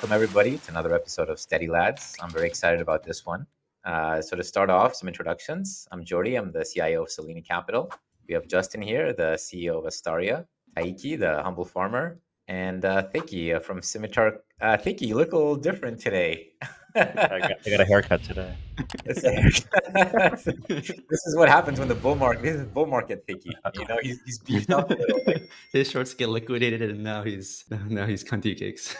welcome everybody to another episode of Steady Lads. I'm very excited about this one. So to start off, some introductions. I'm Jordy. I'm the CIO of Selene Capital. We have Justin here, the CEO of Astaria. Taiki, the humble farmer. And Thiki from Scimitar. Thiki, you look a little different today. I got a haircut today. This is what happens when the bull market. This is bull market Thiki. You know, he's beefed up a little. His shorts get liquidated, and now he's cunty cakes.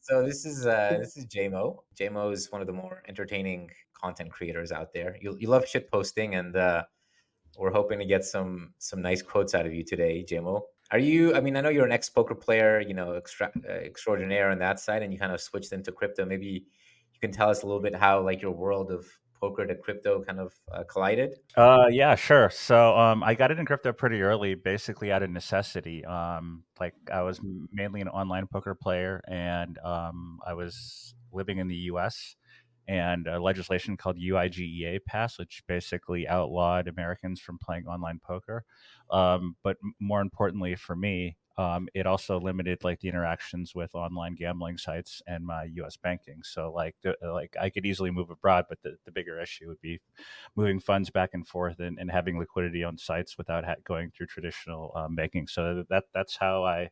So this is JMO. JMO is one of the more entertaining content creators out there. You love shit posting, and we're hoping to get some nice quotes out of you today, JMO. Are you? I mean, I know you're an ex poker player, you know, extraordinaire on that side, and you kind of switched into crypto. Maybe you can tell us a little bit how like your world of poker to crypto kind of collided. Yeah, sure. So I got into crypto pretty early, basically out of necessity. Like I was mainly an online poker player, and I was living in the U.S. and a legislation called UIGEA passed, which basically outlawed Americans from playing online poker. But more importantly for me, it also limited like the interactions with online gambling sites and my U.S. banking. So like I could easily move abroad, but the bigger issue would be moving funds back and forth and having liquidity on sites without going through traditional banking. So that's how I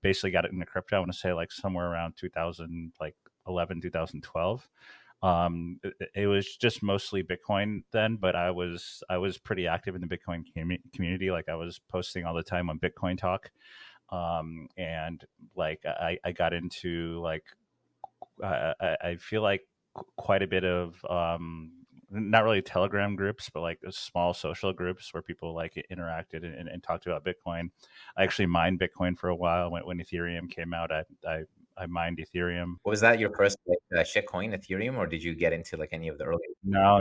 basically got it into crypto. I want to say like somewhere around 2011, 2012. It was just mostly Bitcoin then, but I was pretty active in the Bitcoin community. Like I was posting all the time on Bitcoin Talk, and like I got into like I feel like quite a bit of not really Telegram groups, but like small social groups where people like interacted and talked about Bitcoin. I actually mined Bitcoin for a while when Ethereum came out. I mined Ethereum. Was that your first like, shitcoin, Ethereum, or did you get into like any of the early? No.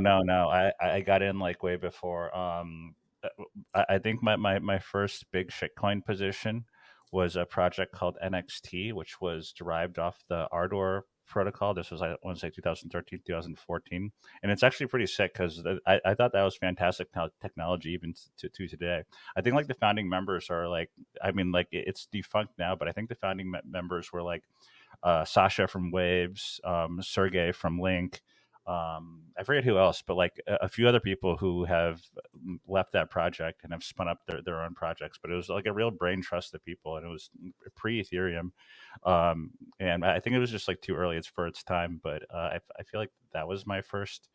I got in like way before. I think my first big shitcoin position was a project called NXT, which was derived off the Ardor protocol. This was, I want to say, 2013, 2014. And it's actually pretty sick because I thought that was fantastic technology even to today. I think like the founding members are like, I mean, like it's defunct now, but I think the founding members were like Sasha from Waves, Sergey from Link. I forget who else, but like a few other people who have left that project and have spun up their own projects. But it was like a real brain trust of people, and it was pre-Ethereum. And I think it was just like too early. It's for its time, but I feel like that was my first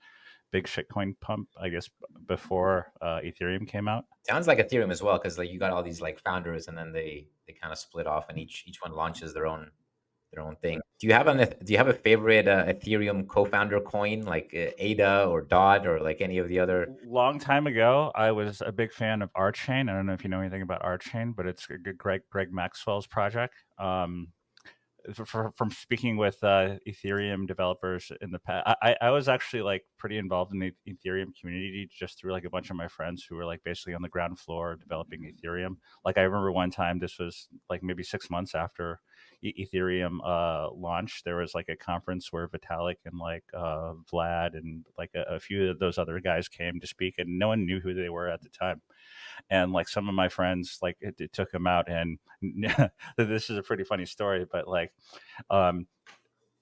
big shitcoin pump, I guess, before Ethereum came out. Sounds like Ethereum as well, because like you got all these like founders, and then they kind of split off, and each one launches their own thing. Do you have a favorite Ethereum co-founder coin like ADA or DOT or like any of the other? Long time ago, I was a big fan of Archain. I don't know if you know anything about Archain, but it's Greg Maxwell's project. From speaking with Ethereum developers in the past, I was actually like pretty involved in the Ethereum community just through like a bunch of my friends who were like basically on the ground floor developing Ethereum. Like I remember one time, this was like maybe 6 months after Ethereum launched, there was like a conference where Vitalik and like Vlad and like a few of those other guys came to speak, and no one knew who they were at the time. And like some of my friends like it took them out, and this is a pretty funny story, but like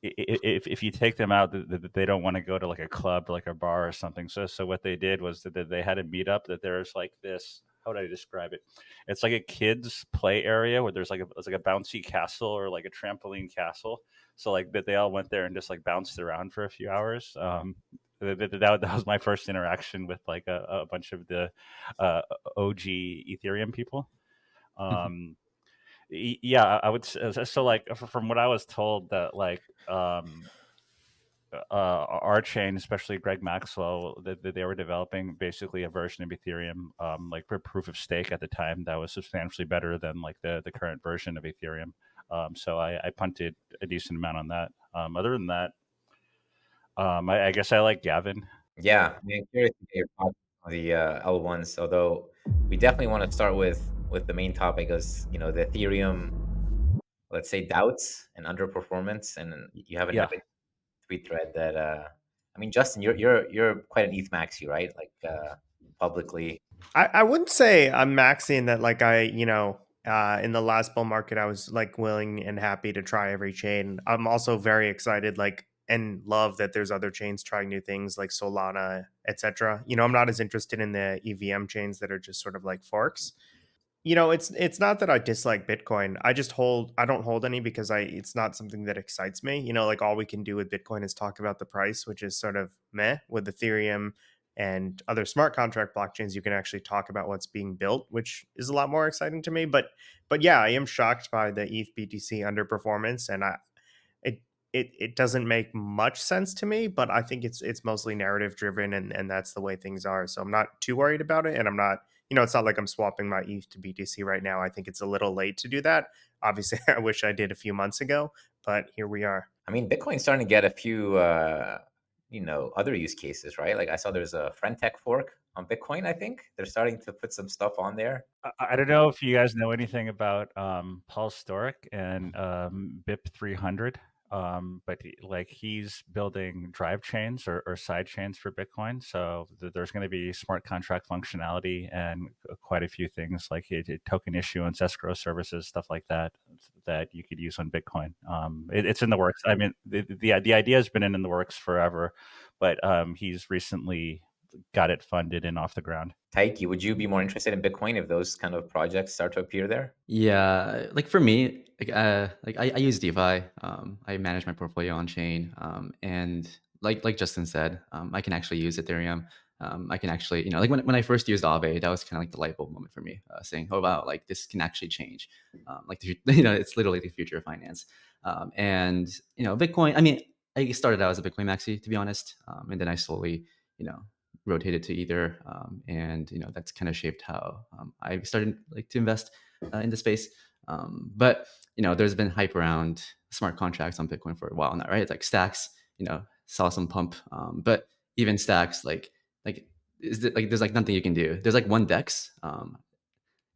if you take them out, they don't want to go to like a club, like a bar or something. So what they did was that they had a meetup that there's like this. How would I describe it? It's like a kids play area where there's like it's like a bouncy castle or like a trampoline castle. So like that they all went there and just like bounced around for a few hours. That was my first interaction with like a bunch of the OG Ethereum people. Yeah, I would. So like from what I was told, that like our chain, especially Greg Maxwell, that they were developing basically a version of Ethereum, like for proof of stake at the time, that was substantially better than like the current version of Ethereum. So I punted a decent amount on that. Other than that, I guess I like Gavin. Yeah, I mean, I'm curious to get your thoughts on the L1s. Although we definitely want to start with the main topic, is you know the Ethereum, let's say doubts and underperformance, and you have Yeah. another tweet thread that I mean, Justin, you're quite an ETH maxi, right? Like publicly. I wouldn't say I'm maxing that. Like I In the last bull market, I was like willing and happy to try every chain. I'm also very excited, like, and love that there's other chains trying new things like Solana, etc. I'm not as interested in the EVM chains that are just sort of like forks. It's not that I dislike Bitcoin. I don't hold any because I it's not something that excites me. Like all we can do with Bitcoin is talk about the price, which is sort of meh. With Ethereum and other smart contract blockchains, you can actually talk about what's being built, which is a lot more exciting to me. But yeah, I am shocked by the ETH BTC underperformance, and it it doesn't make much sense to me, but I think it's mostly narrative driven, and that's the way things are. So I'm not too worried about it, and I'm not, it's not like I'm swapping my ETH to BTC right now. I think it's a little late to do that. Obviously, I wish I did a few months ago, but here we are. I mean, Bitcoin's starting to get a few, other use cases, right? Like I saw there's a friend tech fork on Bitcoin. I think they're starting to put some stuff on there. I don't know if you guys know anything about Paul Storick and BIP 300, but he's building drive chains or side chains for Bitcoin. So there's going to be smart contract functionality and quite a few things like token issuance, escrow services, stuff like that that you could use on Bitcoin. It's in the works. I mean, the idea has been in the works forever, but he's recently got it funded and off the ground. Taiki, would you be more interested in Bitcoin if those kind of projects start to appear there? Yeah, like for me, like I use DeFi. I manage my portfolio on chain, and like Justin said, I can actually use Ethereum. I can actually, like when I first used Aave, that was kind of like the light bulb moment for me, saying, "Oh wow, like this can actually change." It's literally the future of finance. And Bitcoin. I mean, I started out as a Bitcoin maxi, to be honest, and then I slowly, you know, rotated to Ether, and that's kind of shaped how I started like to invest in the space. But there's been hype around smart contracts on Bitcoin for a while now, right? It's like Stacks, saw some pump, but even Stacks, like there's like nothing you can do. There's like one Dex,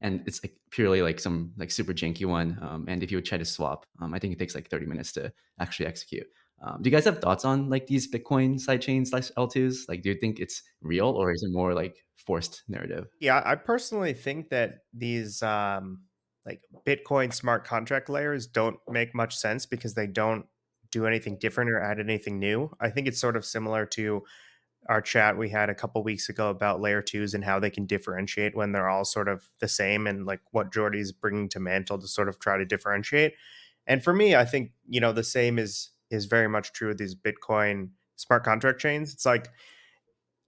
and it's like purely like some like super janky one. And if you would try to swap, I think it takes like 30 minutes to actually execute. Do you guys have thoughts on like these Bitcoin sidechains slash L2s? Like, do you think it's real or is it more like forced narrative? Yeah, I personally think that these like Bitcoin smart contract layers don't make much sense because they don't do anything different or add anything new. I think it's sort of similar to our chat we had a couple weeks ago about layer twos and how they can differentiate when they're all sort of the same, and like what Jordy's bringing to Mantle to sort of try to differentiate. And for me, I think, the same is very much true with these Bitcoin smart contract chains. It's like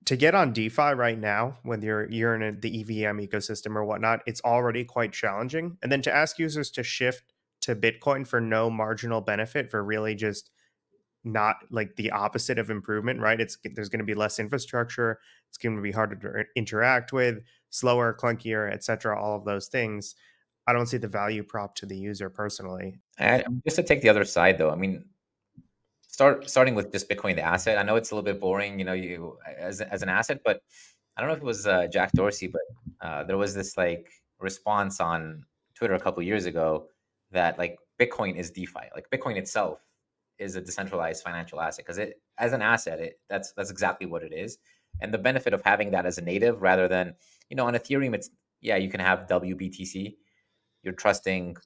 to get on DeFi right now, when you're in the EVM ecosystem or whatnot, it's already quite challenging. And then to ask users to shift to Bitcoin for no marginal benefit, for really just not like the opposite of improvement, right? There's going to be less infrastructure. It's going to be harder to interact with, slower, clunkier, etc. All of those things. I don't see the value prop to the user personally. And just to take the other side, though, I mean, starting with just Bitcoin, the asset. I know it's a little bit boring, you as an asset, but I don't know if it was Jack Dorsey, but there was this like response on Twitter a couple years ago that like Bitcoin is DeFi. Like Bitcoin itself is a decentralized financial asset because it, as an asset, that's exactly what it is. And the benefit of having that as a native rather than on Ethereum, it's yeah, you can have WBTC. You're trusting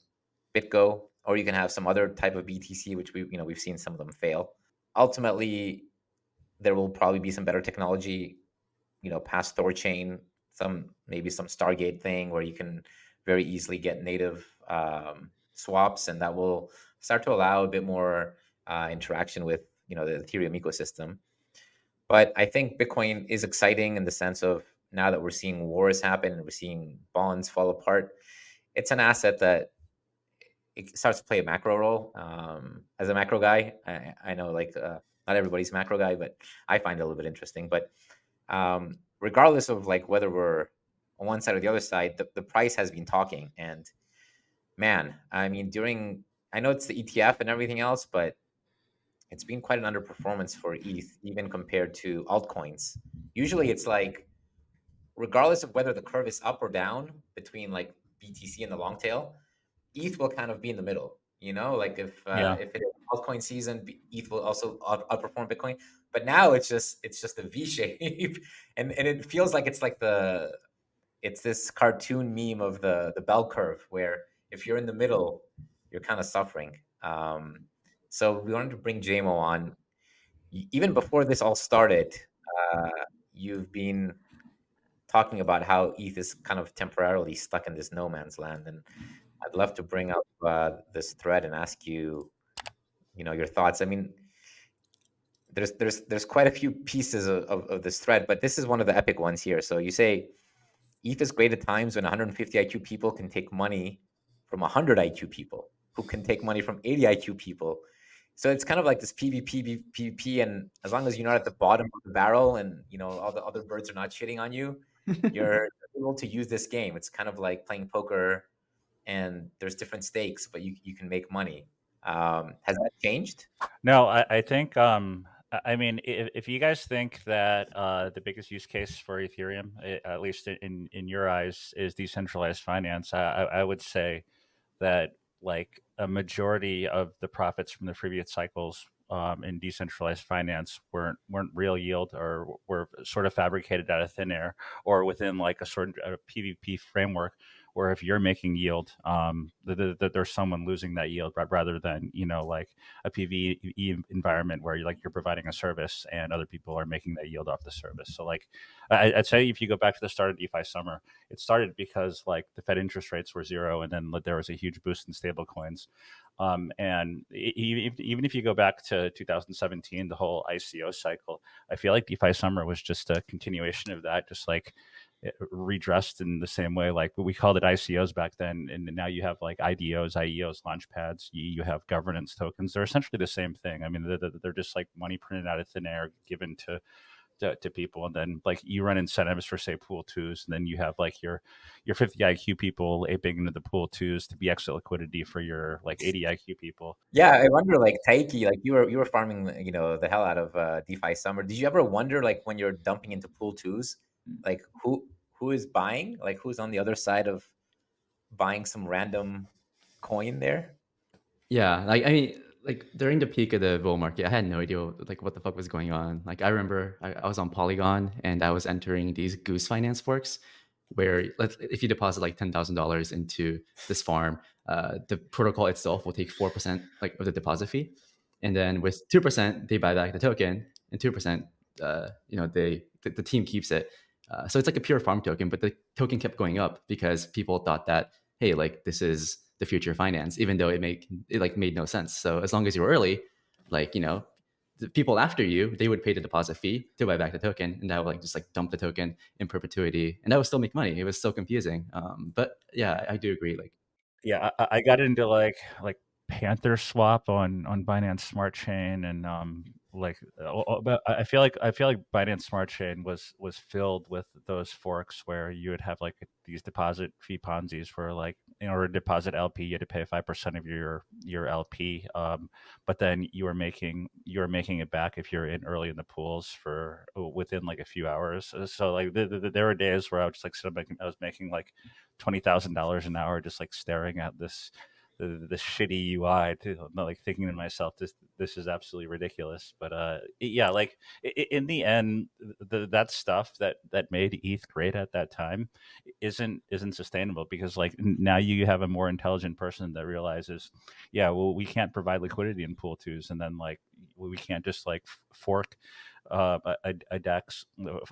BitGo, or you can have some other type of BTC, which we've seen some of them fail. Ultimately, there will probably be some better technology, past Thorchain, maybe some Stargate thing where you can very easily get native swaps, and that will start to allow a bit more interaction with the Ethereum ecosystem. But I think Bitcoin is exciting in the sense of now that we're seeing wars happen and we're seeing bonds fall apart. It's an asset that it starts to play a macro role. As a macro guy, I know like not everybody's a macro guy, but I find it a little bit interesting. But regardless of like whether we're on one side or the other side, the price has been talking. And man, I mean, I know it's the ETF and everything else, but it's been quite an underperformance for ETH, even compared to altcoins. Usually it's like, regardless of whether the curve is up or down between like BTC and the long tail, ETH will kind of be in the middle. Like Yeah. if it is altcoin season, ETH will also outperform Bitcoin. But now it's just a V shape, and it feels like it's like it's this cartoon meme of the bell curve where if you're in the middle, you're kind of suffering. So we wanted to bring JMO on. Even before this all started, uh, you've been talking about how ETH is kind of temporarily stuck in this no man's land, and I'd love to bring up this thread and ask you, your thoughts. I mean, there's quite a few pieces of this thread, but this is one of the epic ones here. So you say ETH is great at times when 150 IQ people can take money from 100 IQ people, who can take money from 80 IQ people. So it's kind of like this PvP, and as long as you're not at the bottom of the barrel, and all the other birds are not shitting on you, you're able to use this game. It's kind of like playing poker, and there's different stakes, but you can make money. Has that changed? No, I think I mean, if you guys think that the biggest use case for Ethereum, at least in your eyes, is decentralized finance, I would say that like a majority of the profits from the previous cycles in decentralized finance weren't real yield, or were sort of fabricated out of thin air, or within like a sort of a PvP framework, where if you're making yield, there's someone losing that yield, rather than like a PvE environment where you're providing a service and other people are making that yield off the service. So like I'd say if you go back to the start of DeFi summer, it started because like the Fed interest rates were zero, and then there was a huge boost in stable coins. And even if you go back to 2017, the whole ICO cycle, I feel like DeFi summer was just a continuation of that, just like redressed in the same way. Like we called it ICOs back then, and now you have like IDOs, IEOs, launchpads. You have governance tokens. They're essentially the same thing. I mean, they're just like money printed out of thin air, given to people, and then like you run incentives for say pool twos, and then you have like your 50 IQ people aping into the pool twos to be extra liquidity for your like 80 IQ people. Yeah, I wonder, like Taiki, like you were farming, the hell out of DeFi summer. Did you ever wonder, like, when you're dumping into pool twos, like who is buying, like who's on the other side of buying some random coin there? Yeah, like I mean, like during the peak of the bull market, I had no idea like what the fuck was going on. Like I remember I was on Polygon and I was entering these Goose Finance forks, where if you deposit like $10,000 into this farm, the protocol itself will take 4% like of the deposit fee, and then with 2% they buy back the token, and 2% the team keeps it. So it's like a pure farm token, but the token kept going up because people thought that, hey, like this is the future of finance, even though it like made no sense. So as long as you were early, like the people after you, they would pay the deposit fee to buy back the token, and that would like just like dump the token in perpetuity, and that would still make money. It was still confusing, but yeah, I do agree. Like, Yeah, I got into like Panther Swap on Binance Smart Chain, and but I feel like Binance Smart Chain was filled with those forks where you would have like these deposit fee Ponzi's, where like in order to deposit LP, you had to pay 5% of your LP, but then you were making it back if you're in early in the pools for within like a few hours. So like there were days where I was just like I was making like $20,000 an hour, just like staring at this shitty UI, too, not like thinking to myself, this is absolutely ridiculous. But yeah, like in the end, that stuff that made ETH great at that time isn't sustainable, because like now you have a more intelligent person that realizes, yeah, well, we can't provide liquidity in pool twos, and then like we can't just like fork a DEX,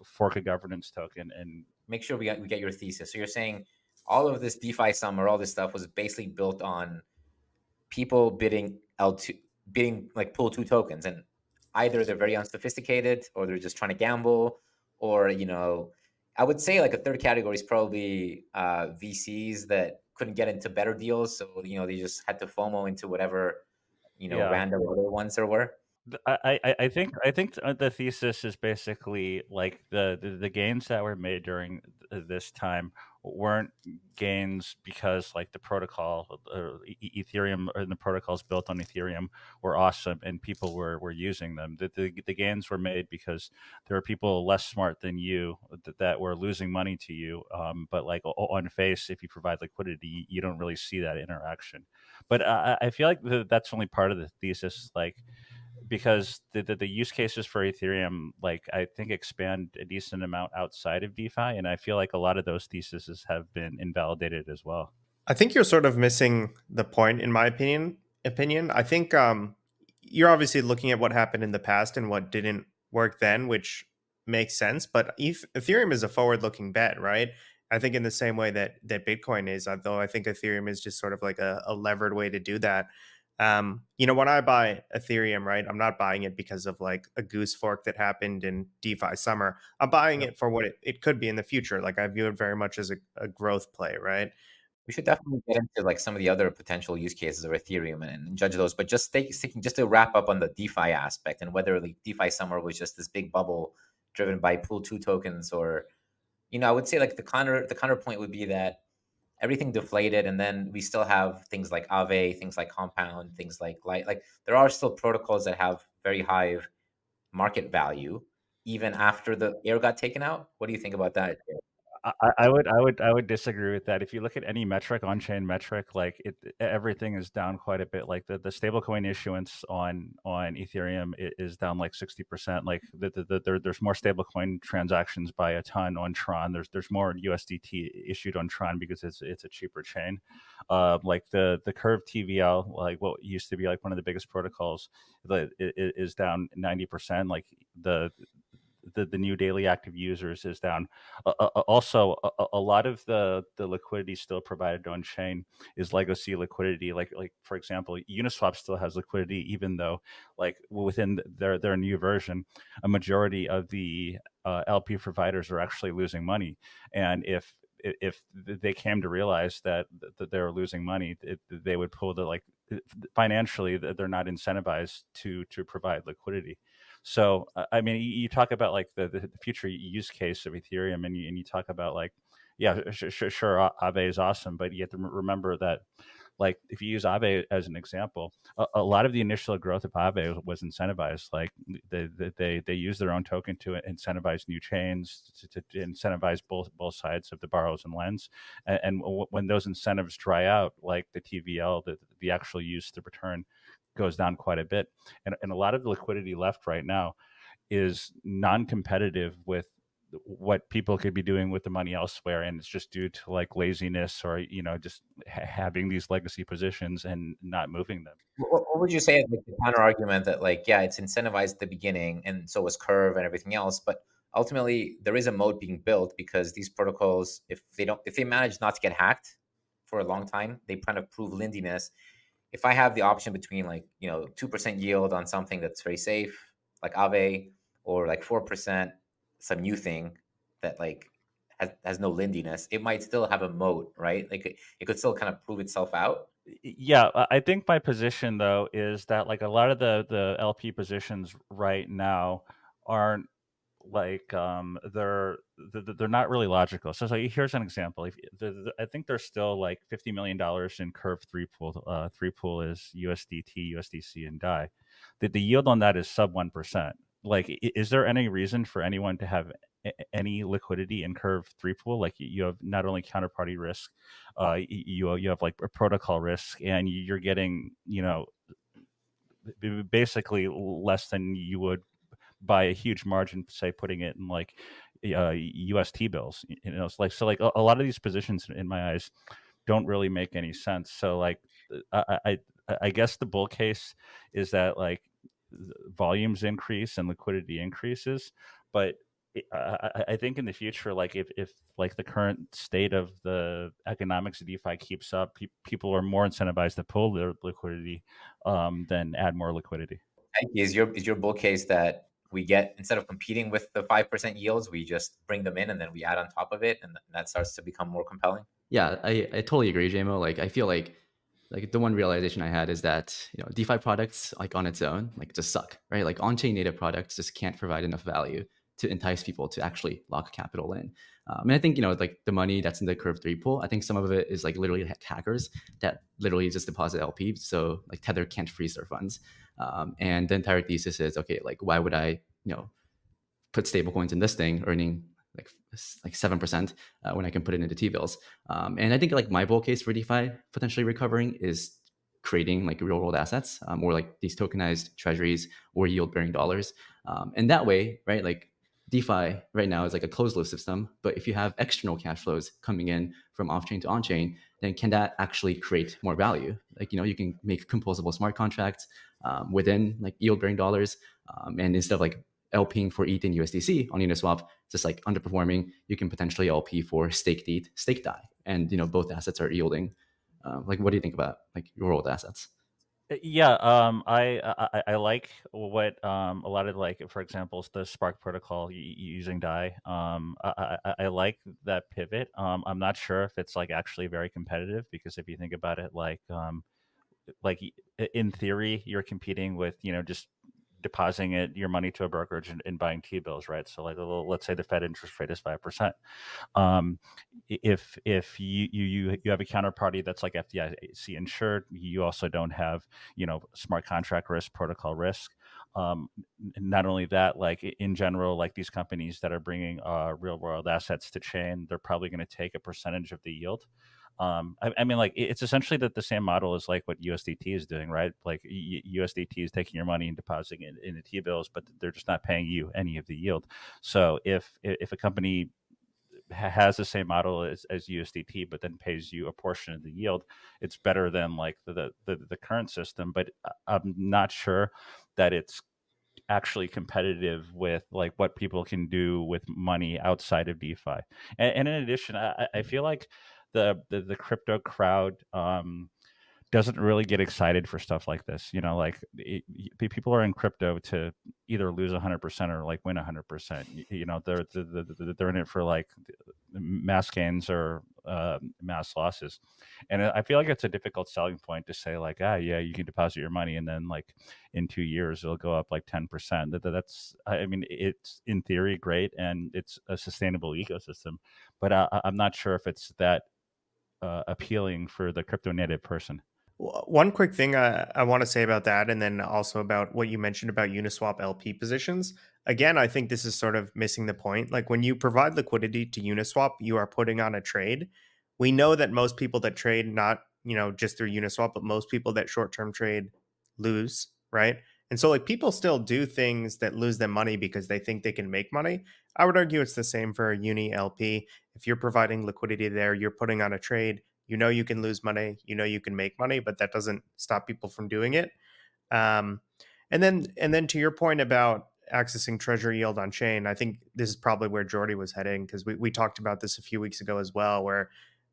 fork a governance token, and Make sure we get your thesis. So you're saying all of this DeFi summer, all this stuff was basically built on people bidding L2, bidding like pool two tokens, and either they're very unsophisticated, or they're just trying to gamble, or I would say like a third category is probably VCs that couldn't get into better deals, so they just had to FOMO into whatever yeah. random other ones there were. I think the thesis is basically like the gains that were made during this time weren't gains because like the protocol, Ethereum, or the protocols built on Ethereum were awesome and people were using them. The gains were made because there were people less smart than you that were losing money to you. But like on face, if you provide liquidity, you don't really see that interaction. But I feel like that's only part of the thesis, like because the use cases for Ethereum, like I think, expand a decent amount outside of DeFi, and I feel like a lot of those theses have been invalidated as well. I think you're sort of missing the point, in my opinion. I think you're obviously looking at what happened in the past and what didn't work then, which makes sense. But Ethereum is a forward-looking bet, right? I think in the same way that Bitcoin is, although I think Ethereum is just sort of like a levered way to do that. When I buy Ethereum, right, I'm not buying it because of like a goose fork that happened in DeFi summer. I'm buying Yep. it for what it could be in the future. Like I view it very much as a growth play, right? We should definitely get into like some of the other potential use cases of Ethereum and judge those. But just sticking just to wrap up on the DeFi aspect and whether like DeFi summer was just this big bubble driven by pool two tokens, or I would say like the counterpoint would be that everything deflated, and then we still have things like Aave, things like Compound, things like Light. Like there are still protocols that have very high market value even after the air got taken out. What do you think about that? I would disagree with that. If you look at any metric, on-chain metric, like everything is down quite a bit. Like the stablecoin issuance on Ethereum is down like 60%. Like there's more stablecoin transactions by a ton on Tron. There's more USDT issued on Tron because it's a cheaper chain. Like the Curve TVL, like what used to be like one of the biggest protocols, is down 90%. Like the new daily active users is down. Also, a lot of the liquidity still provided on chain is legacy liquidity. Like for example, Uniswap still has liquidity, even though like within their new version, a majority of the LP providers are actually losing money. And if they came to realize that they were losing money, they would pull the like financially they're not incentivized to provide liquidity. So I mean, you talk about like the future use case of Ethereum, and you talk about like, yeah, sure, Aave is awesome, but you have to remember that, like, if you use Aave as an example, a lot of the initial growth of Aave was incentivized. Like they use their own token to incentivize new chains, to incentivize both sides of the borrows and lends. And when those incentives dry out, like the TVL, the actual use to return goes down quite a bit. And a lot of the liquidity left right now is non-competitive with what people could be doing with the money elsewhere, and it's just due to like laziness or just having these legacy positions and not moving them. What would you say is like the counter argument that like, yeah, it's incentivized at the beginning and so was Curve and everything else, but ultimately there is a moat being built because these protocols, if they manage not to get hacked for a long time, they kind of prove lindiness. If I have the option between like 2% yield on something that's very safe like Aave, or like 4% some new thing that like has no lindiness, it might still have a moat, right? Like it could still kind of prove itself out. Yeah, I think my position though is that like a lot of the LP positions right now aren't like they're not really logical. So here's an example. If I think there's still like $50 million in Curve three pool is USDT, USDC, and DAI. The yield on that is sub 1%. Like, is there any reason for anyone to have any liquidity in Curve three pool? Like, you have not only counterparty risk, you have like a protocol risk, and you're getting basically less than you would by a huge margin, say putting it in like UST bills. It's like, so like a lot of these positions in my eyes don't really make any sense. So like I I, I guess the bull case is that like volumes increase and liquidity increases, but I think in the future, like if like the current state of the economics of DeFi keeps up, people are more incentivized to pull their liquidity than add more liquidity. Is your bull case that we get, instead of competing with the 5% yields, we just bring them in and then we add on top of it, and that starts to become more compelling? Yeah, I totally agree, JMO. Like I feel like the one realization I had is that DeFi products like on its own like just suck, right? Like on-chain native products just can't provide enough value to entice people to actually lock capital in. And I think like the money that's in the Curve three pool, I think some of it is like literally hackers that literally just deposit LP, so like Tether can't freeze their funds. And the entire thesis is okay, like why would I put stablecoins in this thing earning like 7% when I can put it into T-bills. And I think like my bull case for DeFi potentially recovering is creating like real world assets or like these tokenized treasuries or yield bearing dollars. And that way, right, like DeFi right now is like a closed loop system, but if you have external cash flows coming in from off chain to on chain, then can that actually create more value? Like, you can make composable smart contracts within like yield bearing dollars. And instead of like LPing for ETH and USDC on Uniswap, just like underperforming, you can potentially LP for staked ETH, staked DAI. And, both assets are yielding. Like, what do you think about like your old assets? Yeah, I like what a lot of, like, for example, the Spark protocol using DAI. I like that pivot. I'm not sure if it's like actually very competitive, because if you think about it, like in theory, you're competing with just depositing your money to a brokerage and buying T-bills, right? So like, let's say the Fed interest rate is 5%. Um, if you have a counterparty that's like FDIC insured, you also don't have smart contract risk, protocol risk. Not only that, like in general, like these companies that are bringing real world assets to chain, they're probably going to take a percentage of the yield. I mean, like it's essentially the same model as like what USDT is doing, right? Like USDT is taking your money and depositing it into T-bills, but they're just not paying you any of the yield. So if a company has the same model as USDT, but then pays you a portion of the yield, it's better than like the current system. But I'm not sure that it's actually competitive with like what people can do with money outside of DeFi. And in addition, I feel like the crypto crowd doesn't really get excited for stuff like this. Like people are in crypto to either lose 100% or like win 100%. They're in it for like mass gains or mass losses. And I feel like it's a difficult selling point to say like, yeah, you can deposit your money and then like in 2 years it'll go up like 10%. That's, I mean, it's in theory great and it's a sustainable ecosystem, but I'm not sure if it's that appealing for the crypto native person. One quick thing I want to say about that, and then also about what you mentioned about Uniswap LP positions. Again, I think this is sort of missing the point. Like when you provide liquidity to Uniswap, you are putting on a trade. We know that most people that trade, not just through Uniswap, but most people that short term trade lose, right? And so like people still do things that lose them money because they think they can make money. I would argue it's the same for a Uni LP. If you're providing liquidity there, you're putting on a trade, you can lose money, you can make money, but that doesn't stop people from doing it. um, and then to your point about accessing treasury yield on chain, I think this is probably where Jordy was heading, because we talked about this a few weeks ago as well, where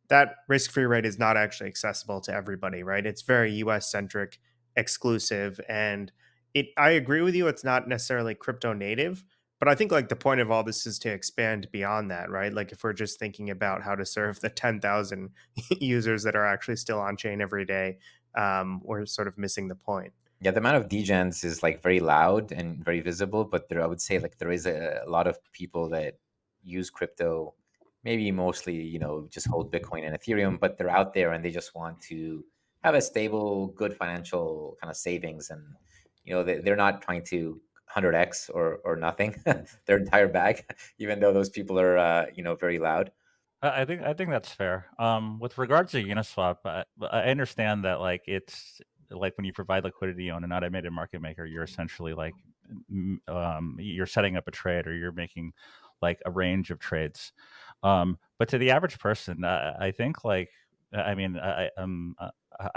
that risk-free rate is not actually accessible to everybody, right? It's very US centric, exclusive, and I agree with you, it's not necessarily crypto native, but I think like the point of all this is to expand beyond that, right? Like if we're just thinking about how to serve the 10,000 users that are actually still on chain every day, we're sort of missing the point. Yeah, the amount of degens is like very loud and very visible, but I would say like there is a lot of people that use crypto, maybe mostly, just hold Bitcoin and Ethereum, but they're out there and they just want to have a stable, good financial kind of savings. And, they're not trying to 100x or nothing, their entire bag, even though those people are, very loud. I think that's fair. With regards to Uniswap, I understand that like it's like when you provide liquidity on an automated market maker, you're essentially like you're setting up a trade or you're making like a range of trades. But to the average person, I think like I mean I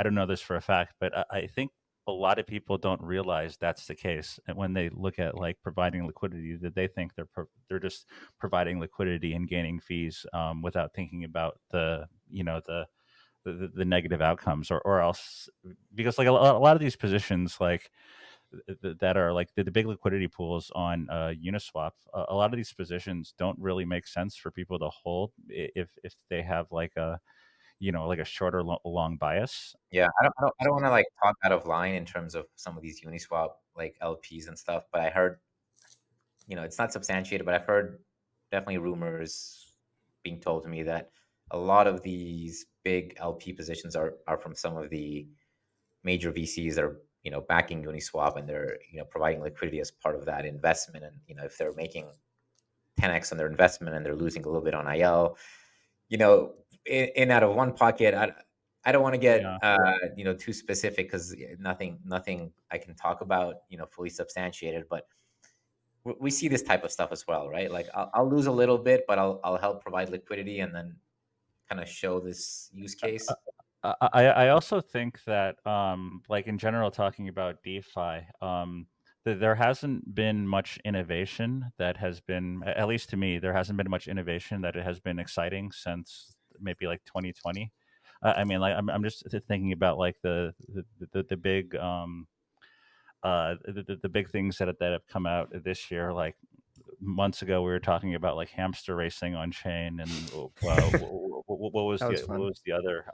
don't know this for a fact, but I think a lot of people don't realize that's the case. And when they look at like providing liquidity, that they think they're just providing liquidity and gaining fees without thinking about the negative outcomes, or else, because like a lot of these positions like that are like the big liquidity pools on Uniswap, a lot of these positions don't really make sense for people to hold if they have like a like a short or long bias. Yeah, I don't want to like talk out of line in terms of some of these Uniswap like LPs and stuff, but I heard, it's not substantiated, but I've heard definitely rumors being told to me that a lot of these big LP positions are from some of the major VCs that are, backing Uniswap, and they're, providing liquidity as part of that investment. And, if they're making 10x on their investment and they're losing a little bit on IL, in out of one pocket, I don't want to get Yeah. too specific, because nothing I can talk about fully substantiated, but we see this type of stuff as well, right? Like I'll lose a little bit, but I'll help provide liquidity and then kind of show this use case. I also think that like in general, talking about DeFi, that there hasn't been much innovation that has been, at least to me, there hasn't been much innovation that it has been exciting since maybe like 2020. I mean, like I'm just thinking about like the big the big things that have come out this year. Like months ago, we were talking about like hamster racing on chain, and That was what fun. was the other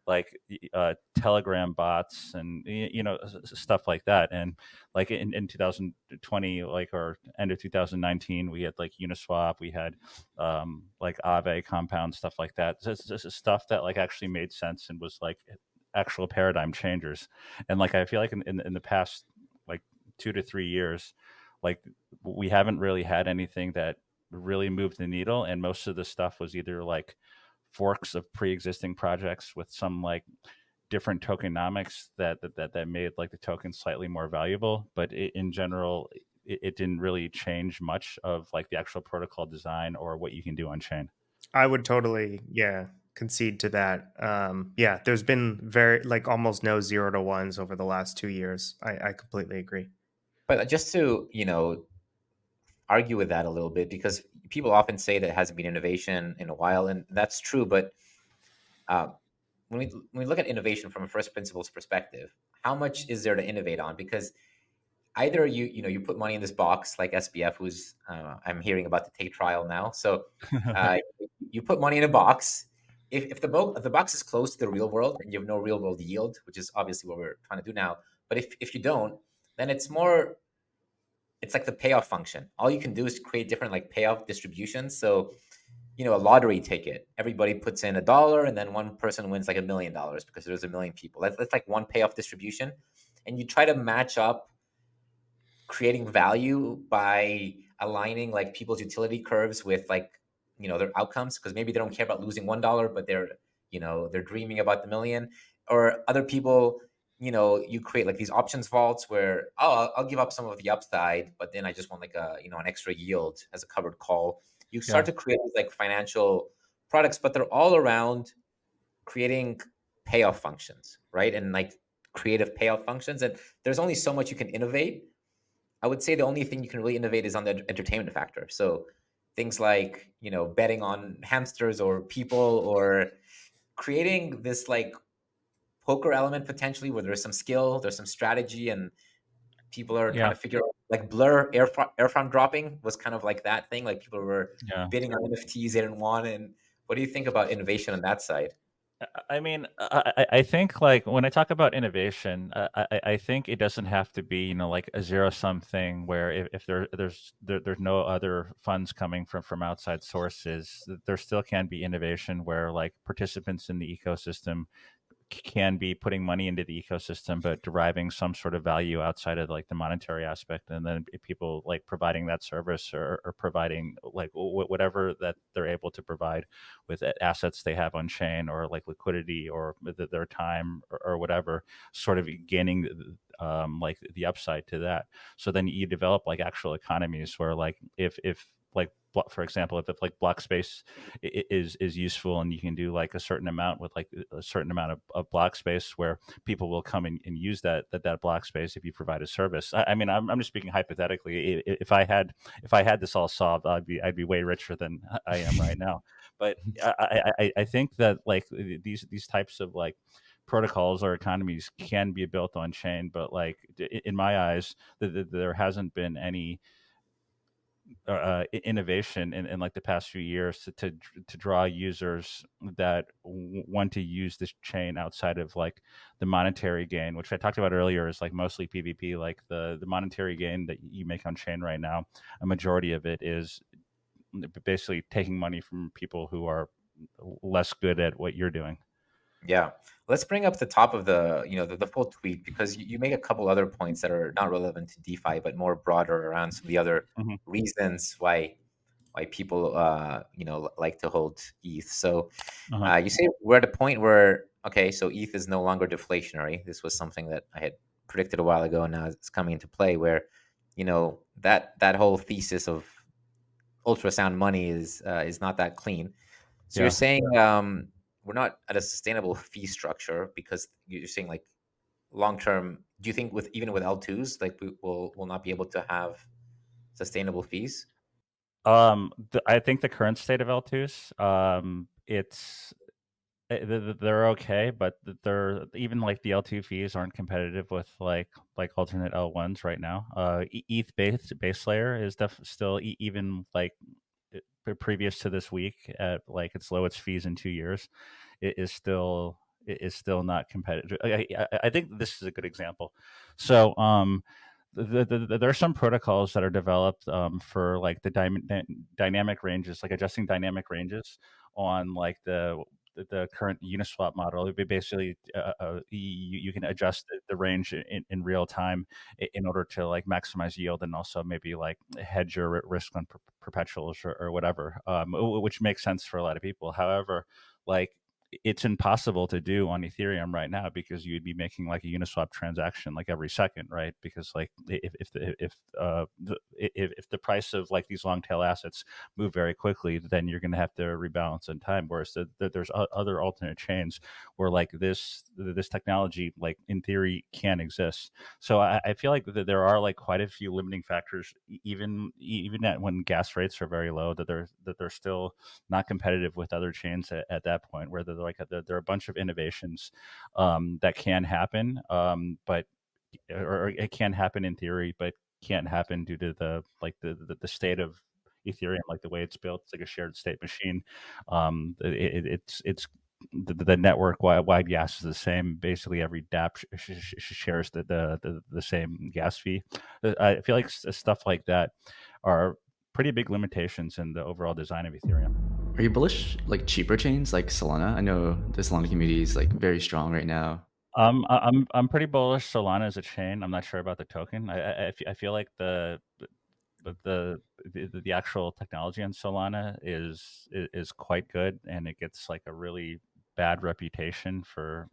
like Telegram bots and stuff like that. And like in 2020, like or end of 2019, we had like Uniswap, we had like Aave compound, stuff like that. This is stuff that like actually made sense and was like actual paradigm changers. And like I feel like in the past like 2 to 3 years, like we haven't really had anything that really moved the needle, and most of the stuff was either like forks of pre-existing projects with some like different tokenomics that made like the token slightly more valuable, but in general it didn't really change much of like the actual protocol design or what you can do on chain. I would totally, concede to that. Yeah, there's been very like almost no 0 to 1s over the last 2 years. I completely agree. But just to argue with that a little bit, because people often say that it hasn't been innovation in a while, and that's true. But uh, when we look at innovation from a first principles perspective, how much is there to innovate on? Because either you put money in this box like SBF, who's I'm hearing about to take trial now. So uh, you put money in a box. If the box is close to the real world and you have no real world yield, which is obviously what we're trying to do now, but if you don't, then it's like the payoff function. All you can do is create different like payoff distributions. So a lottery ticket, everybody puts in $1 and then one person wins like $1 million because there's a million people. That's like one payoff distribution, and you try to match up creating value by aligning like people's utility curves with like their outcomes, because maybe they don't care about losing $1, but they're dreaming about the million. Or other people, you create like these options vaults where, oh, I'll give up some of the upside, but then I just want like a an extra yield as a covered call. You start Yeah. to create these like financial products, but they're all around creating payoff functions, right? And like creative payoff functions, and there's only so much you can innovate. I would say the only thing you can really innovate is on the entertainment factor. So things like, betting on hamsters or people, or creating this like poker element potentially where there's some skill, there's some strategy, and people are trying Yeah. to figure out like Blur airfront dropping was kind of like that thing. Like people were Yeah. bidding on NFTs they didn't want. And what do you think about innovation on that side? I mean, I think like when I talk about innovation, I think it doesn't have to be like a zero sum thing where if there's no other funds coming from outside sources, there still can be innovation where like participants in the ecosystem can be putting money into the ecosystem but deriving some sort of value outside of like the monetary aspect, and then people like providing that service or providing like whatever that they're able to provide with assets they have on chain or like liquidity or their time or whatever, sort of gaining like the upside to that. So then you develop like actual economies where like if like for example, if like block space is useful and you can do like a certain amount with like a certain amount of block space where people will come and use that block space if you provide a service. I mean, I'm just speaking hypothetically. If I had this all solved, I'd be way richer than I am right now. But I think that like these types of like protocols or economies can be built on chain, but like in my eyes, there hasn't been any innovation in like the past few years to draw users that want to use this chain outside of like the monetary gain, which I talked about earlier, is like mostly PvP. Like the monetary gain that you make on chain right now, a majority of it is basically taking money from people who are less good at what you're doing. Yeah. Let's bring up the top of the full tweet, because you make a couple other points that are not relevant to DeFi, but more broader around some of the other Hmm. reasons why people like to hold ETH. So Uh-huh. you say we're at a point where, okay, so ETH is no longer deflationary. This was something that I had predicted a while ago, and now it's coming into play, where that whole thesis of ultrasound money is not that clean. So you're Yeah. saying we're not at a sustainable fee structure because you're saying like long term. Do you think with even with L2s, like we'll not be able to have sustainable fees? I think the current state of L2s, they're okay, but they're even like the L2 fees aren't competitive with like alternate L1s right now. ETH base layer is still even like previous to this week at like its lowest fees in 2 years. It is still not competitive. I think this is a good example. So there are some protocols that are developed for like the dynamic ranges, like adjusting dynamic ranges on like the current Uniswap model. Basically, you can adjust the range in real time in order to like maximize yield and also maybe like hedge your risk on perpetuals or whatever, which makes sense for a lot of people. However, like it's impossible to do on Ethereum right now because you'd be making like a Uniswap transaction like every second, right? Because like if the price of like these long tail assets move very quickly, then you're going to have to rebalance in time. Whereas there's other alternate chains where like this technology, like in theory, can exist. So I feel like there are like quite a few limiting factors, even at when gas rates are very low, that they're still not competitive with other chains at that point, where there are a bunch of innovations that can happen, but or it can happen in theory, but can't happen due to the state of Ethereum, like the way it's built. It's like a shared state machine. It's the network wide gas is the same. Basically, every DApp shares the same gas fee. I feel like stuff like that are pretty big limitations in the overall design of Ethereum. Are you bullish like cheaper chains like Solana? I know the Solana community is like very strong right now. I'm pretty bullish Solana as a chain. I'm not sure about the token. I feel like the actual technology on Solana is quite good, and it gets like a really bad reputation for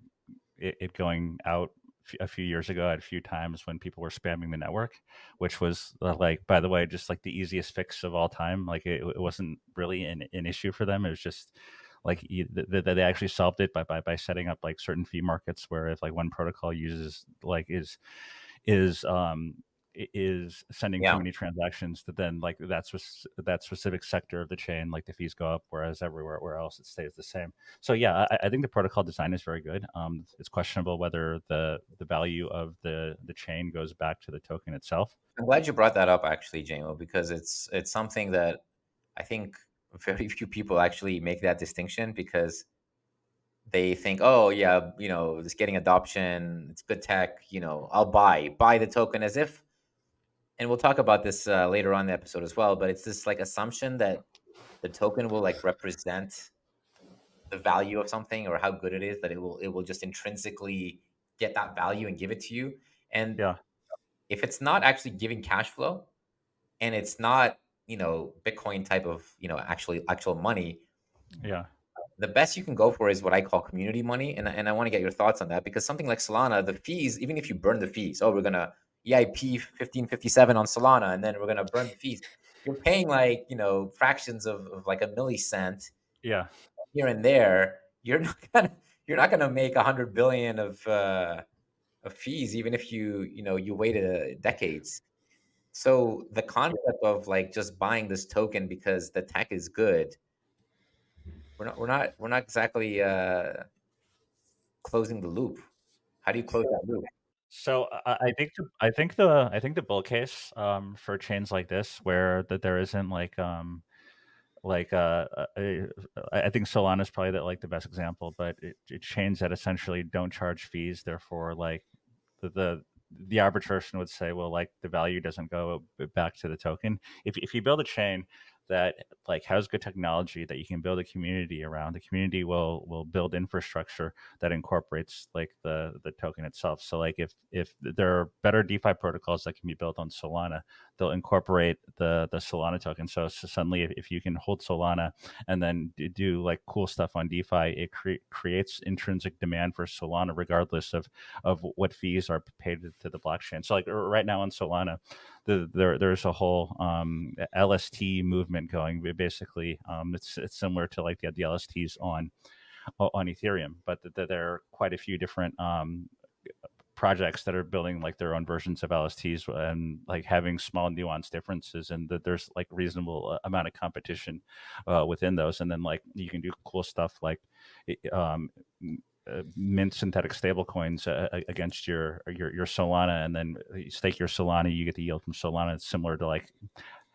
it going out a few years ago at a few times when people were spamming the network, which was like, by the way, just like the easiest fix of all time. Like it wasn't really an issue for them. It was just like they actually solved it by setting up like certain fee markets where if like one protocol uses like is is sending too Yeah. many transactions, that then like that specific sector of the chain, like the fees go up, whereas everywhere where else it stays the same. So yeah, I think the protocol design is very good. It's questionable whether the value of the chain goes back to the token itself. I'm glad you brought that up, actually, JMO, because it's something that I think very few people actually make that distinction because they think, oh yeah, it's getting adoption, it's good tech, I'll buy the token as if, and we'll talk about this later on in the episode as well, but it's this like assumption that the token will like represent the value of something or how good it is, that it will just intrinsically get that value and give it to you. And Yeah, if it's not actually giving cash flow and it's not, Bitcoin type of, actual money, yeah, the best you can go for is what I call community money. And I want to get your thoughts on that, because something like Solana, the fees, even if you burn the fees, oh, we're going to EIP 1557 on Solana, and then we're going to burn the fees. You're paying like, fractions of like a millicent yeah. here and there. You're not gonna make 100 billion of fees, even if you waited decades. So the concept of like just buying this token because the tech is good, we're not exactly closing the loop. How do you close that loop? So I think the bull case for chains like this, where that there isn't like I think Solana is probably the best example, but it chains that essentially don't charge fees, therefore like the the arbitration would say, well, like the value doesn't go back to the token. If you build a chain that like has good technology that you can build a community around, the community will build infrastructure that incorporates like the token itself. So like if there are better DeFi protocols that can be built on Solana, they'll incorporate the Solana token. So suddenly, if you can hold Solana and then do like cool stuff on DeFi, it creates intrinsic demand for Solana, regardless of what fees are paid to the blockchain. So like right now on Solana, there's a whole LST movement going. Basically, it's similar to like the LSTs on Ethereum, but there are quite a few different projects that are building like their own versions of LSTs and like having small nuanced differences, and that there's like reasonable amount of competition within those. And then like you can do cool stuff like mint synthetic stable coins against your Solana, and then you stake your Solana, you get the yield from Solana. It's similar to like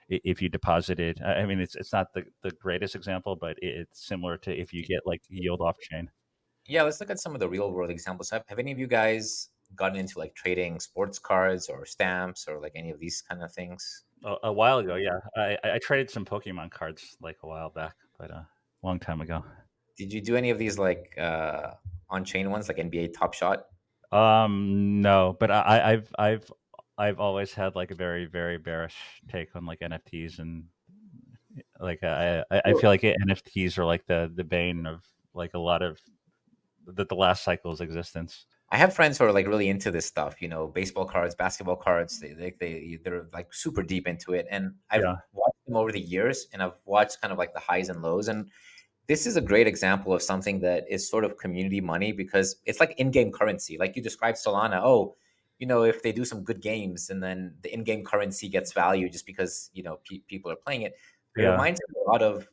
if you deposited. I mean, it's not the greatest example, but it's similar to if you get like yield off chain. Yeah, let's look at some of the real world examples. Have any of you guys gotten into like trading sports cards or stamps or like any of these kind of things? A while ago, yeah, I traded some Pokemon cards like a while back, but a long time ago. Did you do any of these like on chain ones like NBA Top Shot? No, but I've always had like a very very bearish take on like NFTs, and like I feel like NFTs are like the bane of like a lot of the last cycle's existence. I have friends who are like really into this stuff, baseball cards, basketball cards. They're like super deep into it, and I've Yeah, watched them over the years, and I've watched kind of like the highs and lows. And this is a great example of something that is sort of community money because it's like in-game currency. Like you described Solana. Oh, if they do some good games, and then the in-game currency gets value just because people are playing it. It yeah, reminds me a lot of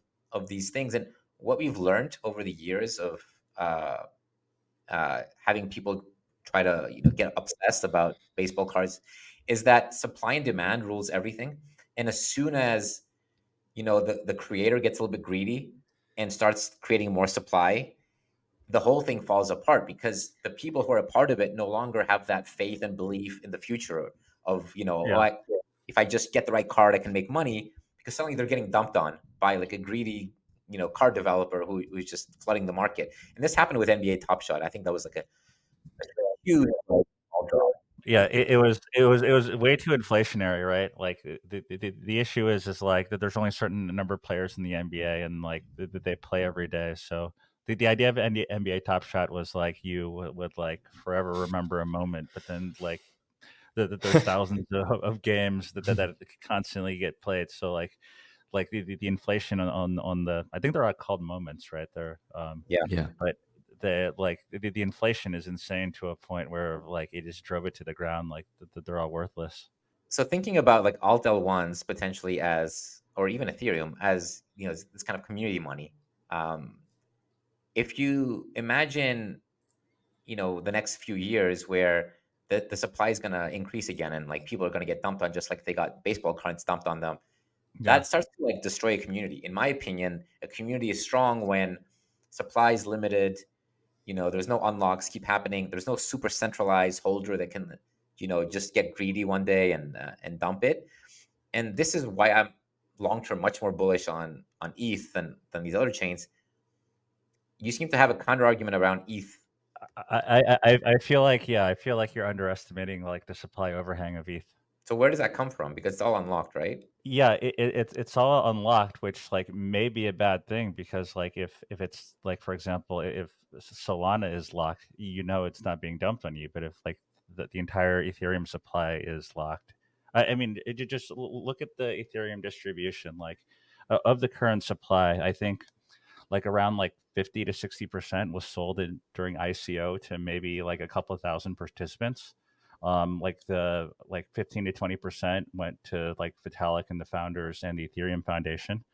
these things, and what we've learned over the years of uh, having people try to get obsessed about baseball cards is that supply and demand rules everything. And as soon as the creator gets a little bit greedy and starts creating more supply, the whole thing falls apart because the people who are a part of it no longer have that faith and belief in the future of yeah. if I just get the right card I can make money, because suddenly they're getting dumped on by like a greedy card developer who's just flooding the market. And this happened with NBA Top Shot. I think that was like a huge like, ball drop. Yeah, Like people, it was way too inflationary, right? Like the issue is like that there's only a certain number of players in the NBA, and like that they play every day. So the idea of NBA Top Shot was like you would like forever remember a moment, but then like there's thousands of games that constantly get played. So like the inflation on the, I think they're all called moments, right? They're yeah. Yeah. but the inflation is insane to a point where like it just drove it to the ground. Like they're all worthless. So thinking about like alt L1s potentially as, or even Ethereum as this kind of community money. Um, if you imagine the next few years where the supply is going to increase again and like people are going to get dumped on just like they got baseball cards dumped on them, Yeah, that starts to like destroy a community. In my opinion, a community is strong when supply is limited. There's no unlocks keep happening. There's no super centralized holder that can just get greedy one day and dump it. And this is why I'm long term much more bullish on ETH than these other chains. You seem to have a counter argument around ETH. I feel like, yeah, I feel like you're underestimating like the supply overhang of ETH. So where does that come from? Because it's all unlocked, right? Yeah, it's all unlocked, which like may be a bad thing, because like if it's like, for example, if Solana is locked, it's not being dumped on you. But if like the entire Ethereum supply is locked, I mean, you just look at the Ethereum distribution. Like of the current supply, I think like around like 50 to 60% was sold during ICO to maybe like a couple of thousand participants. Like the like 15 to 20% went to like Vitalik and the founders and the Ethereum Foundation.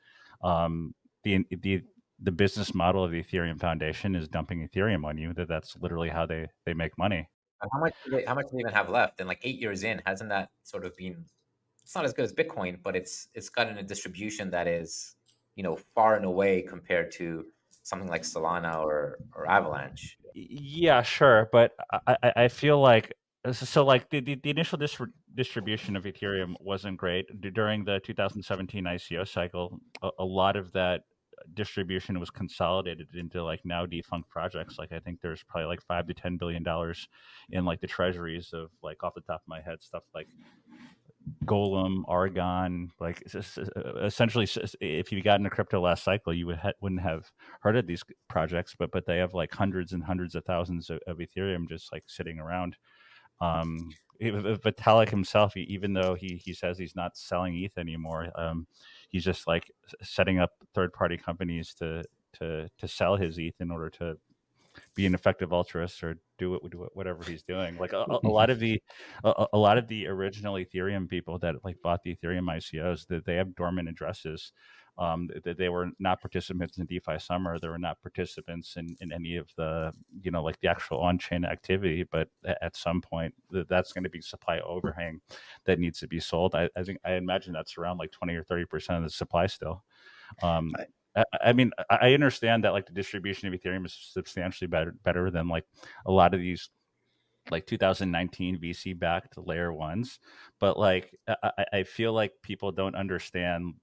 Um, the business model of the Ethereum Foundation is dumping Ethereum on you. That's literally how they make money. How much do they even have left? And like 8 years in, hasn't that sort of been? It's not as good as Bitcoin, but it's gotten a distribution that is far and away compared to something like Solana or Avalanche. Yeah, sure, but I feel like so like the initial distribution of Ethereum wasn't great. During the 2017 ICO cycle. A lot of that distribution was consolidated into like now defunct projects. Like I think there's probably like $5 to $10 billion in like the treasuries of, like, off the top of my head, stuff like Golem, Argon. Like essentially, if you got into crypto last cycle, you wouldn't have heard of these projects, but they have like hundreds and hundreds of thousands of Ethereum just like sitting around. Vitalik himself, even though he says he's not selling ETH anymore, he's just like setting up third party companies to sell his ETH in order to be an effective altruist or do whatever he's doing. Like a lot of a lot of the original Ethereum people that like bought the Ethereum ICOs, that they have dormant addresses. That they were not participants in DeFi Summer. They were not participants in any of the, like the actual on-chain activity. But at some point, that's going to be supply overhang that needs to be sold. I imagine that's around like 20 or 30% of the supply still. I mean, I understand that like the distribution of Ethereum is substantially better than like a lot of these like 2019 VC backed layer ones, but like I feel like people don't understand.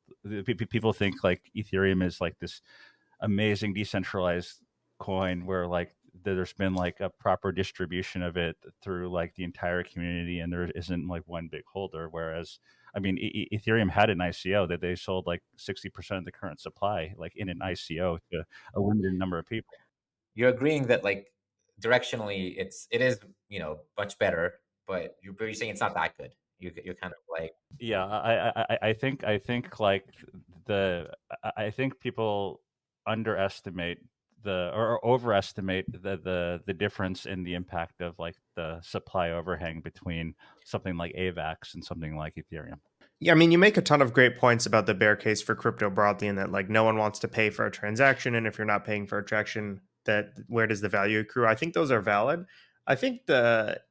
People think like Ethereum is like this amazing decentralized coin where like there's been like a proper distribution of it through like the entire community, and there isn't like one big holder. Whereas, I mean, Ethereum had an ICO that they sold like 60% of the current supply, like in an ICO to a limited number of people. You're agreeing that like directionally it is much better, but you're saying it's not that good. You're kind of like, Yeah, I think like I think people underestimate or overestimate the difference in the impact of like the supply overhang between something like AVAX and something like Ethereum. Yeah, I mean, you make a ton of great points about the bear case for crypto broadly, and that like no one wants to pay for a transaction, and if you're not paying for a transaction, that where does the value accrue? I think those are valid. I think the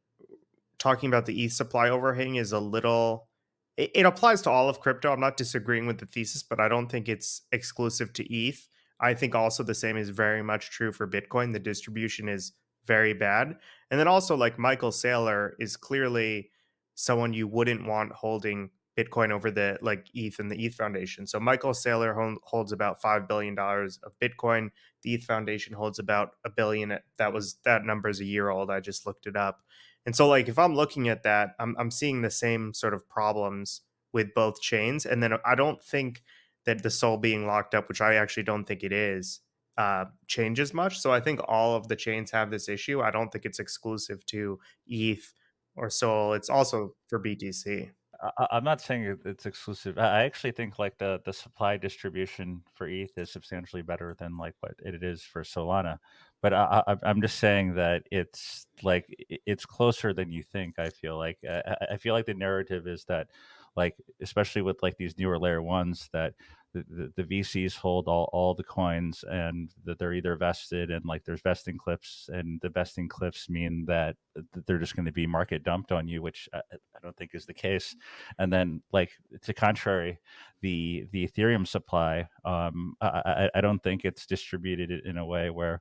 talking about the ETH supply overhang is a little. It applies to all of crypto. I'm not disagreeing with the thesis, but I don't think it's exclusive to ETH. I think also the same is very much true for Bitcoin. The distribution is very bad, and then also like Michael Saylor is clearly someone you wouldn't want holding Bitcoin over the like ETH and the ETH Foundation. So Michael Saylor holds about $5 billion of Bitcoin. The ETH Foundation holds about a billion. That number is a year old. I just looked it up. And so like if I'm looking at that, I'm seeing the same sort of problems with both chains. And then I don't think that the SOL being locked up, which I actually don't think it is, changes much. So I think all of the chains have this issue. I don't think it's exclusive to ETH or SOL. It's also for BTC. I'm not saying it's exclusive. I actually think like the supply distribution for ETH is substantially better than like what it is for Solana. But I'm just saying that it's like it's closer than you think. I feel like I feel like the narrative is that like especially with like these newer layer ones that the VCs hold all the coins and that they're either vested and like there's vesting cliffs, and the vesting cliffs mean that they're just going to be market dumped on you, which I don't think is the case. And then like to contrary, the Ethereum supply, I don't think it's distributed in a way where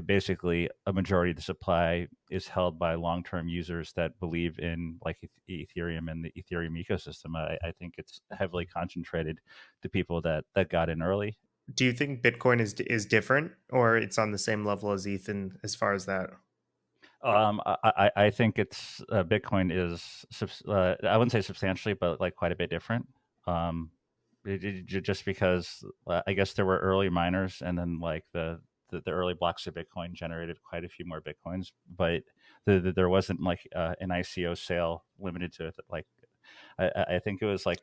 basically a majority of the supply is held by long-term users that believe in like Ethereum and the Ethereum ecosystem. I think it's heavily concentrated to people that got in early. Do you think Bitcoin is different, or it's on the same level as ETH as far as that? I think it's Bitcoin is I wouldn't say substantially, but like quite a bit different. Um, just because I guess there were early miners, and then like the early blocks of Bitcoin generated quite a few more Bitcoins, but there wasn't like an ICO sale limited to it. Like I think it was like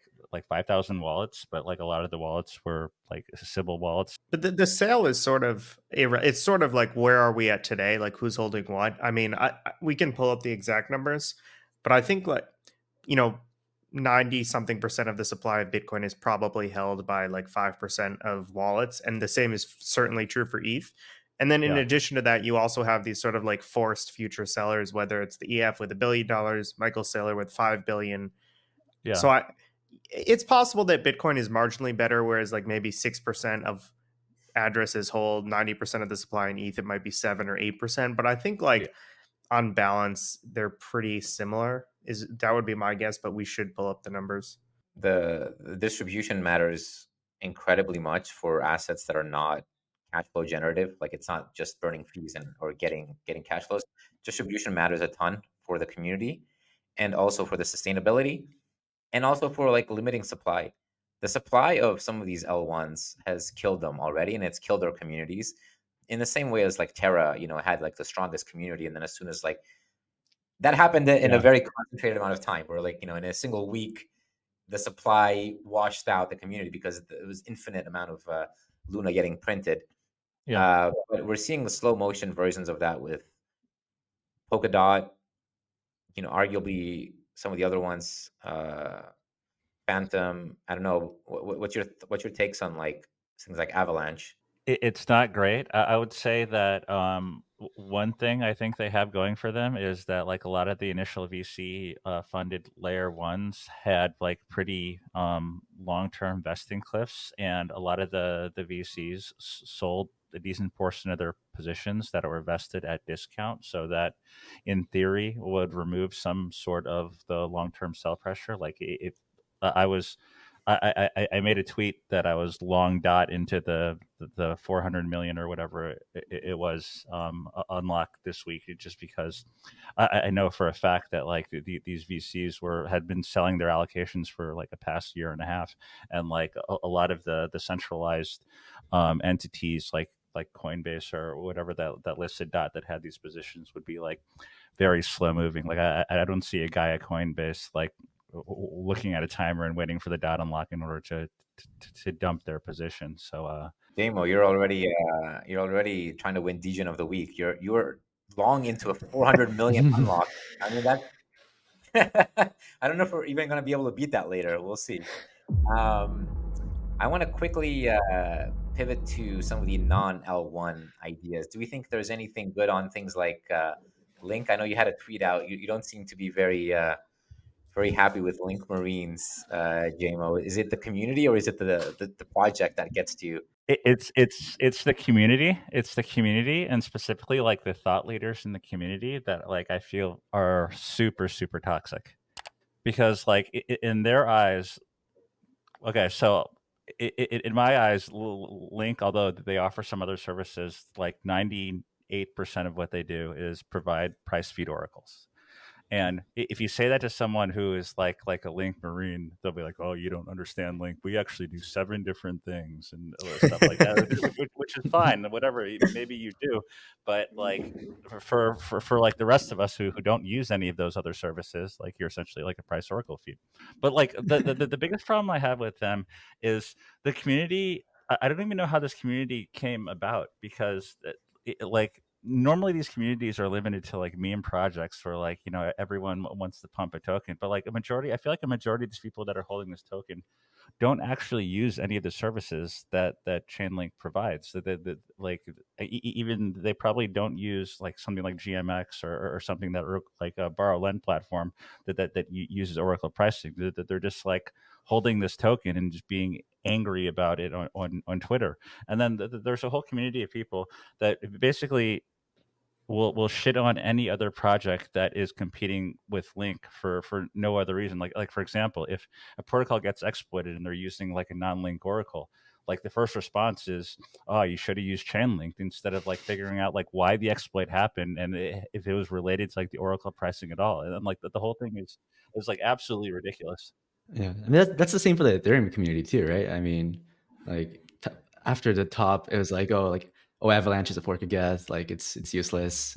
5,000 wallets, but like a lot of the wallets were like Sybil wallets. But the sale is sort of it's sort of like where are we at today? Like who's holding what? I mean, we can pull up the exact numbers, but I think like you know 90 something percent of the supply of Bitcoin is probably held by like 5% of wallets, and the same is certainly true for ETH. And then in Yeah, addition to that, you also have these sort of like forced future sellers, whether it's the EF with $1 billion, Michael Saylor with 5 billion. yeah. So it's possible that Bitcoin is marginally better, whereas like maybe 6% of addresses hold 90% of the supply, in ETH it might be 7 or 8%. But I think Yeah. like on balance they're pretty similar. Is that would be my guess, but we should pull up the numbers. the distribution matters incredibly much for assets that are not cash flow generative. Like it's not just burning fees and or getting cash flows. Distribution matters a ton for the community, and also for the sustainability, and also for like limiting supply. The supply of some of these L1s has killed them already, and it's killed their communities in the same way as like Terra, had like the strongest community, and then as soon as like that happened in a Yeah. very concentrated amount of time, where like, in a single week, the supply washed out the community because it was infinite amount of Luna getting printed. Yeah. But we're seeing the slow motion versions of that with Polkadot, arguably some of the other ones, Phantom. I don't know. What's your takes on like things like Avalanche? It's not great. I would say that one thing I think they have going for them is that like a lot of the initial VC funded layer ones had like pretty long term vesting cliffs, and a lot of the VCs sold a decent portion of their positions that were vested at discount, so that in theory would remove some sort of the long term sell pressure. Like if I was I made a tweet that I was long dot into the 400 million or whatever it was unlocked this week, just because I know for a fact that like these VCs had been selling their allocations for like a past year and a half, and like a lot of the centralized entities like Coinbase or whatever that listed dot that had these positions would be like very slow moving. Like I don't see a guy at Coinbase like looking at a timer and waiting for the dot unlock in order to dump their position. So Damo, you're already trying to win Degen of the week. You're long into a 400 million unlock. I mean that. I don't know if we're even going to be able to beat that later. We'll see. Um, I want to quickly pivot to some of the non L1 ideas. Do we think there's anything good on things like Link? I know you had a tweet out. You don't seem to be very happy with Link Marines, JMO. Is it the community, or is it the project that gets to you? it's the community. It's the community, and specifically like the thought leaders in the community that like I feel are super toxic, because like in their eyes, okay, so in my eyes, Link, although they offer some other services, like 98% of what they do is provide price feed oracles. And if you say that to someone who is like a Link Marine, they'll be like, "Oh, you don't understand Link. We actually do 7 different things and stuff like that," which is fine. Whatever, maybe you do, but like for like the rest of us who don't use any of those other services, like you're essentially like a price oracle feed. But like the biggest problem I have with them is the community. I don't even know how this community came about, because like normally these communities are limited to like meme projects where like everyone wants to pump a token, but like I feel like a majority of these people that are holding this token don't actually use any of the services that Chainlink provides. So that like even they probably don't use like something like GMX or something that like a borrow lend platform that uses Oracle pricing. That they're just like holding this token and just being angry about it on Twitter. And then there's a whole community of people that basically will shit on any other project that is competing with Link for no other reason. Like for example, if a protocol gets exploited and they're using like a non-link oracle, like the first response is, "Oh, you should have used Chainlink," instead of like figuring out like why the exploit happened and if it was related to like the oracle pricing at all. And then like the whole thing is like absolutely ridiculous. Yeah, I mean that's the same for the Ethereum community too, right? I mean, like after the top, it was like, oh, Avalanche is a fork of Geth, like it's useless.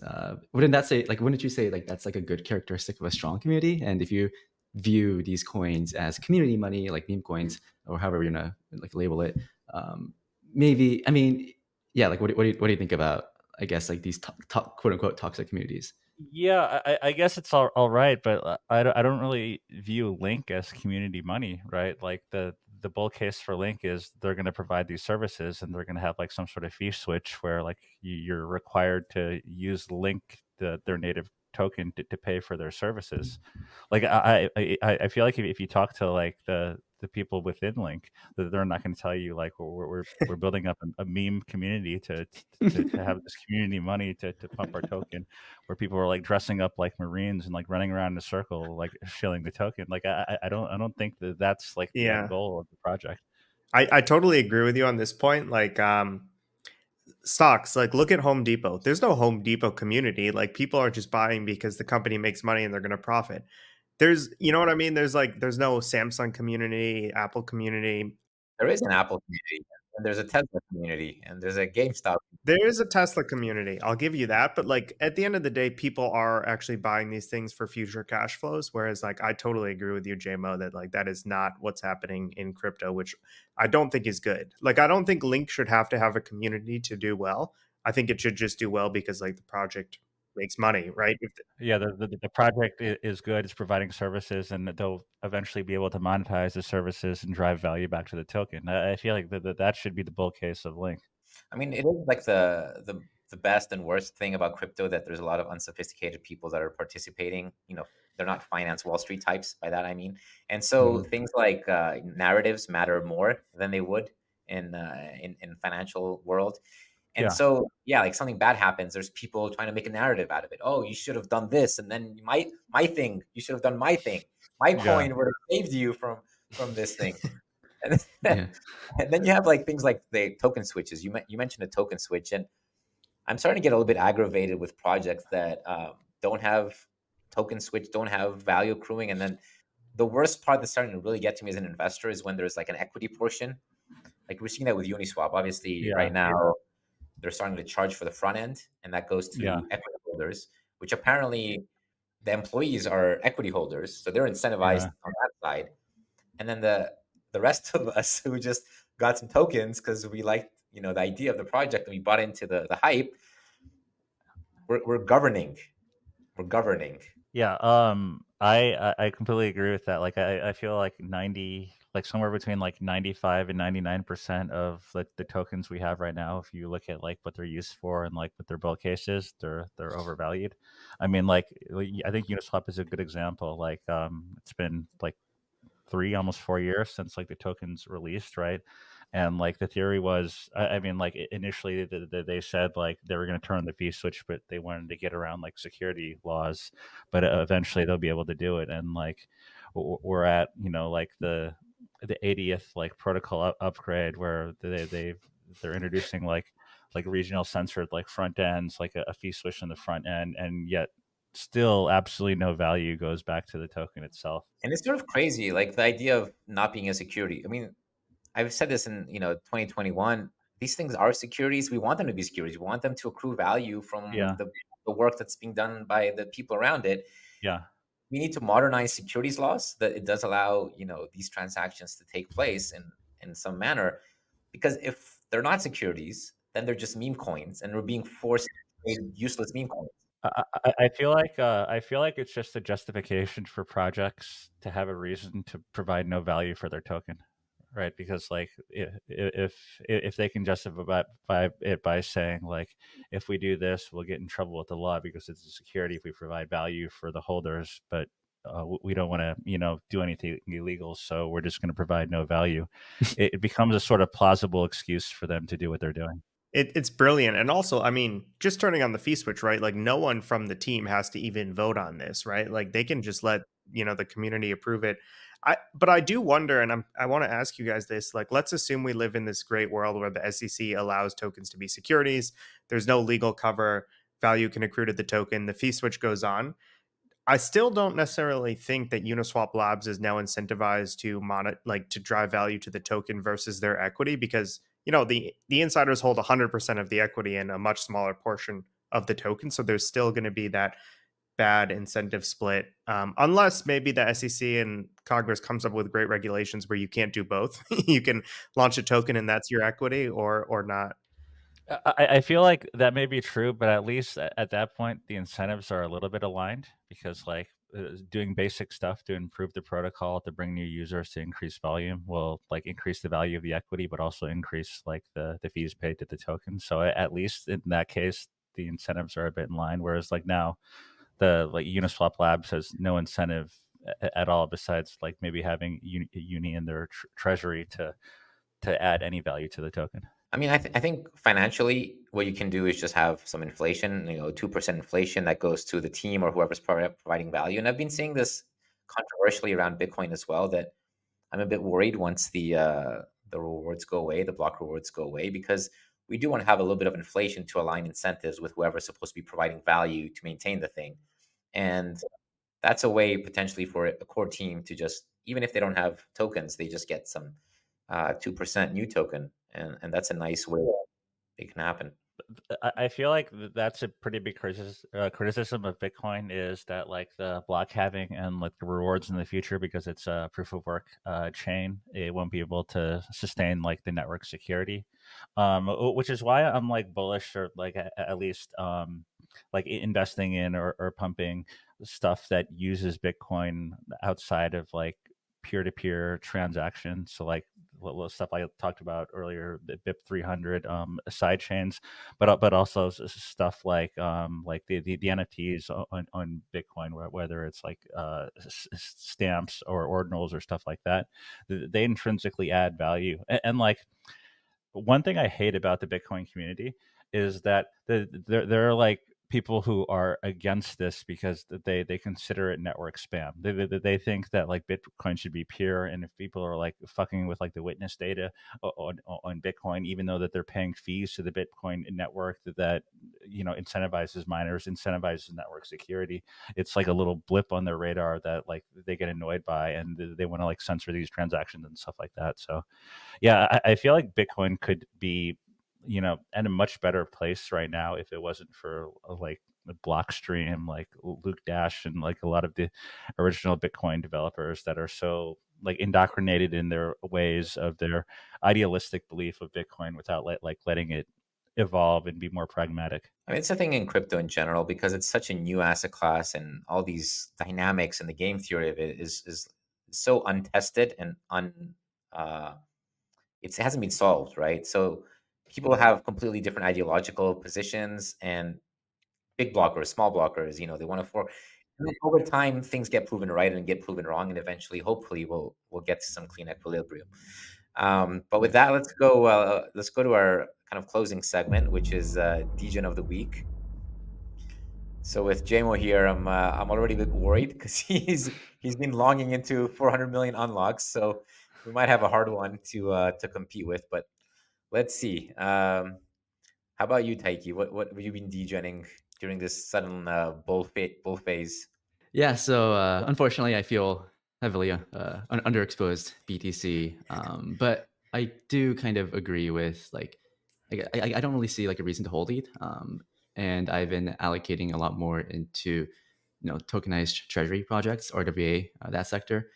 Wouldn't you say like that's like a good characteristic of a strong community? And if you view these coins as community money, like meme coins or however you're gonna like label it, um, maybe I mean, yeah, like what do you think about, I guess, like these top quote unquote toxic communities? Yeah, I guess it's all right, but I don't really view Link as community money, right? Like the bull case for Link is they're going to provide these services and they're going to have like some sort of fee switch where like you're required to use Link, their native token, to pay for their services. Like I feel like if you talk to like the people within Link, that they're not going to tell you like we're building up a meme community to have this community money to pump our token, where people are like dressing up like Marines and like running around in a circle like shilling the token. Like I don't think that that's like the end Yeah, goal of the project. I totally agree with you on this point. Like, stocks, like look at Home Depot. There's no Home Depot community. Like people are just buying because the company makes money and they're going to profit. You know what I mean? There's no Samsung community, Apple community. There is an Apple community. and there's a Tesla community, and there's a GameStop. There is a Tesla community. I'll give you that. But like at the end of the day, people are actually buying these things for future cash flows. Whereas like I totally agree with you, JMO, that like that is not what's happening in crypto, which I don't think is good. Like I don't think Link should have to have a community to do well. I think it should just do well because like the project makes money, right? Yeah, the project is good. It's providing services, and they'll eventually be able to monetize the services and drive value back to the token. I feel like that should be the bull case of Link. I mean, it is like the best and worst thing about crypto, that there's a lot of unsophisticated people that are participating. They're not finance Wall Street types. By that I mean, and so things like narratives matter more than they would in financial world. And Yeah. so, yeah, like something bad happens, there's people trying to make a narrative out of it. Oh, you should have done this, and then my thing. You should have done my thing. My Yeah. coin would have saved you from this thing. And Yeah. and then you have like things like the token switches. You mentioned a token switch, and I'm starting to get a little bit aggravated with projects that don't have token switch, don't have value accruing, and then the worst part that's starting to really get to me as an investor is when there's like an equity portion. Like we're seeing that with Uniswap. Obviously, right Yeah. now they're starting to charge for the front end, and that goes to Yeah. equity holders, which apparently the employees are equity holders, so they're incentivized Yeah. on that side. And then the rest of us who just got some tokens because we liked the idea of the project and we bought into the hype, we're governing. We're governing. Yeah, I completely agree with that. Like I feel like somewhere between like 95 and 99% of the tokens we have right now, if you look at like what they're used for and like what their bull case is, they're overvalued. I mean, like I think Uniswap is a good example. Like it's been like almost 4 years since like the tokens released, right? And like the theory was, I mean, like initially they said like they were going to turn the fee switch, but they wanted to get around like security laws. But eventually they'll be able to do it. And like we're at like the 80th like protocol upgrade where they're introducing like regional censored like front ends, like a fee switch in the front end, and yet still absolutely no value goes back to the token itself. And it's sort of crazy, like the idea of not being a security. I mean, I've said this in 2021. These things are securities. We want them to be securities. We want them to accrue value from Yeah. the work that's being done by the people around it. Yeah. We need to modernize securities laws that it does allow these transactions to take place in some manner, because if they're not securities, then they're just meme coins, and we're being forced to trade useless meme coins. I feel like it's just a justification for projects to have a reason to provide no value for their token, right? Because like if they can justify it by saying like if we do this, we'll get in trouble with the law because it's a security if we provide value for the holders, but we don't want to do anything illegal, so we're just going to provide no value. It becomes a sort of plausible excuse for them to do what they're doing. It's brilliant. And also, I mean, just turning on the fee switch, right? Like no one from the team has to even vote on this, right? Like they can just let, the community approve it. But I do wonder, and I want to ask you guys this, like, let's assume we live in this great world where the SEC allows tokens to be securities. There's no legal cover, value can accrue to the token, the fee switch goes on. I still don't necessarily think that Uniswap Labs is now incentivized to to drive value to the token versus their equity, because the insiders hold 100% of the equity and a much smaller portion of the token. So there's still going to be that bad incentive split, unless maybe the SEC and Congress comes up with great regulations where you can't do both. You can launch a token and that's your equity, or not. I feel like that may be true, but at least at that point, the incentives are a little bit aligned because, like, doing basic stuff to improve the protocol, to bring new users, to increase volume will like increase the value of the equity, but also increase like the fees paid to the token. So at least in that case, the incentives are a bit in line. Whereas like now, the like Uniswap Labs has no incentive at all besides like maybe having Uni in their treasury to add any value to the token. I mean, I think financially, what you can do is just have some inflation, 2% inflation that goes to the team or whoever's providing value. And I've been seeing this controversially around Bitcoin as well, that I'm a bit worried once the rewards go away, the block rewards go away, because we do want to have a little bit of inflation to align incentives with whoever's supposed to be providing value to maintain the thing. And that's a way potentially for a core team to just, even if they don't have tokens, they just get some 2% new token. and that's a nice way it can happen. I feel like that's a pretty big criticism of Bitcoin is that like the block halving and like the rewards in the future, because it's a proof of work chain, it won't be able to sustain like the network security, which is why I'm like bullish or like at least like investing in or pumping stuff that uses Bitcoin outside of like peer-to-peer transactions. So like stuff I talked about earlier, the BIP 300 side chains, but also stuff like the NFTs on Bitcoin, whether it's like stamps or ordinals or stuff like that, they intrinsically add value. And like one thing I hate about the Bitcoin community is that there are like people who are against this because they consider it network spam. They think that like Bitcoin should be pure, and if people are like fucking with like the witness data on Bitcoin, even though that they're paying fees to the Bitcoin network that incentivizes miners, incentivizes network security, it's like a little blip on their radar that like they get annoyed by, and they want to like censor these transactions and stuff like that. So yeah, I feel like Bitcoin could be, in a much better place right now if it wasn't for like the Blockstream, like Luke Dash, and like a lot of the original Bitcoin developers that are so like indoctrinated in their ways of their idealistic belief of Bitcoin without letting it evolve and be more pragmatic. I mean, it's a thing in crypto in general because it's such a new asset class, and all these dynamics and the game theory of it is so untested and uh, it hasn't been solved, right? So people have completely different ideological positions, and big blockers, small blockers, they want to and then over time things get proven right and get proven wrong, and eventually, hopefully, we'll get to some clean equilibrium. But with that, let's go to our kind of closing segment, which is Degen of the week. So with JMO here, I'm already a bit worried because he's been longing into 400 million unlocks, so we might have a hard one to compete with. But let's see. How about you, Taiki? What have you been degenning during this sudden bull phase? Yeah, so unfortunately, I feel heavily underexposed BTC, but I do kind of agree with I don't really see like a reason to hold ETH, and I've been allocating a lot more into tokenized treasury projects, RWA, that sector,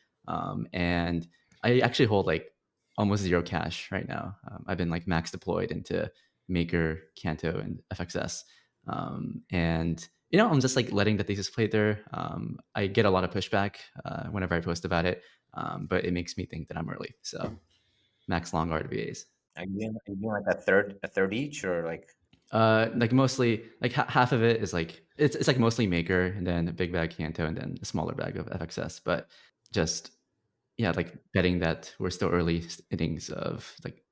and I actually hold like almost zero cash right now. I've been like max deployed into Maker, Canto, and FXS, and I'm just like letting the thesis play there. I get a lot of pushback whenever I post about it, but it makes me think that I'm early. So max long RWAs. Are you doing like a third each, or like? Like mostly like half of it is like it's like mostly Maker, and then a big bag Canto, and then a smaller bag of FXS. But just yeah, like betting that we're still early innings of like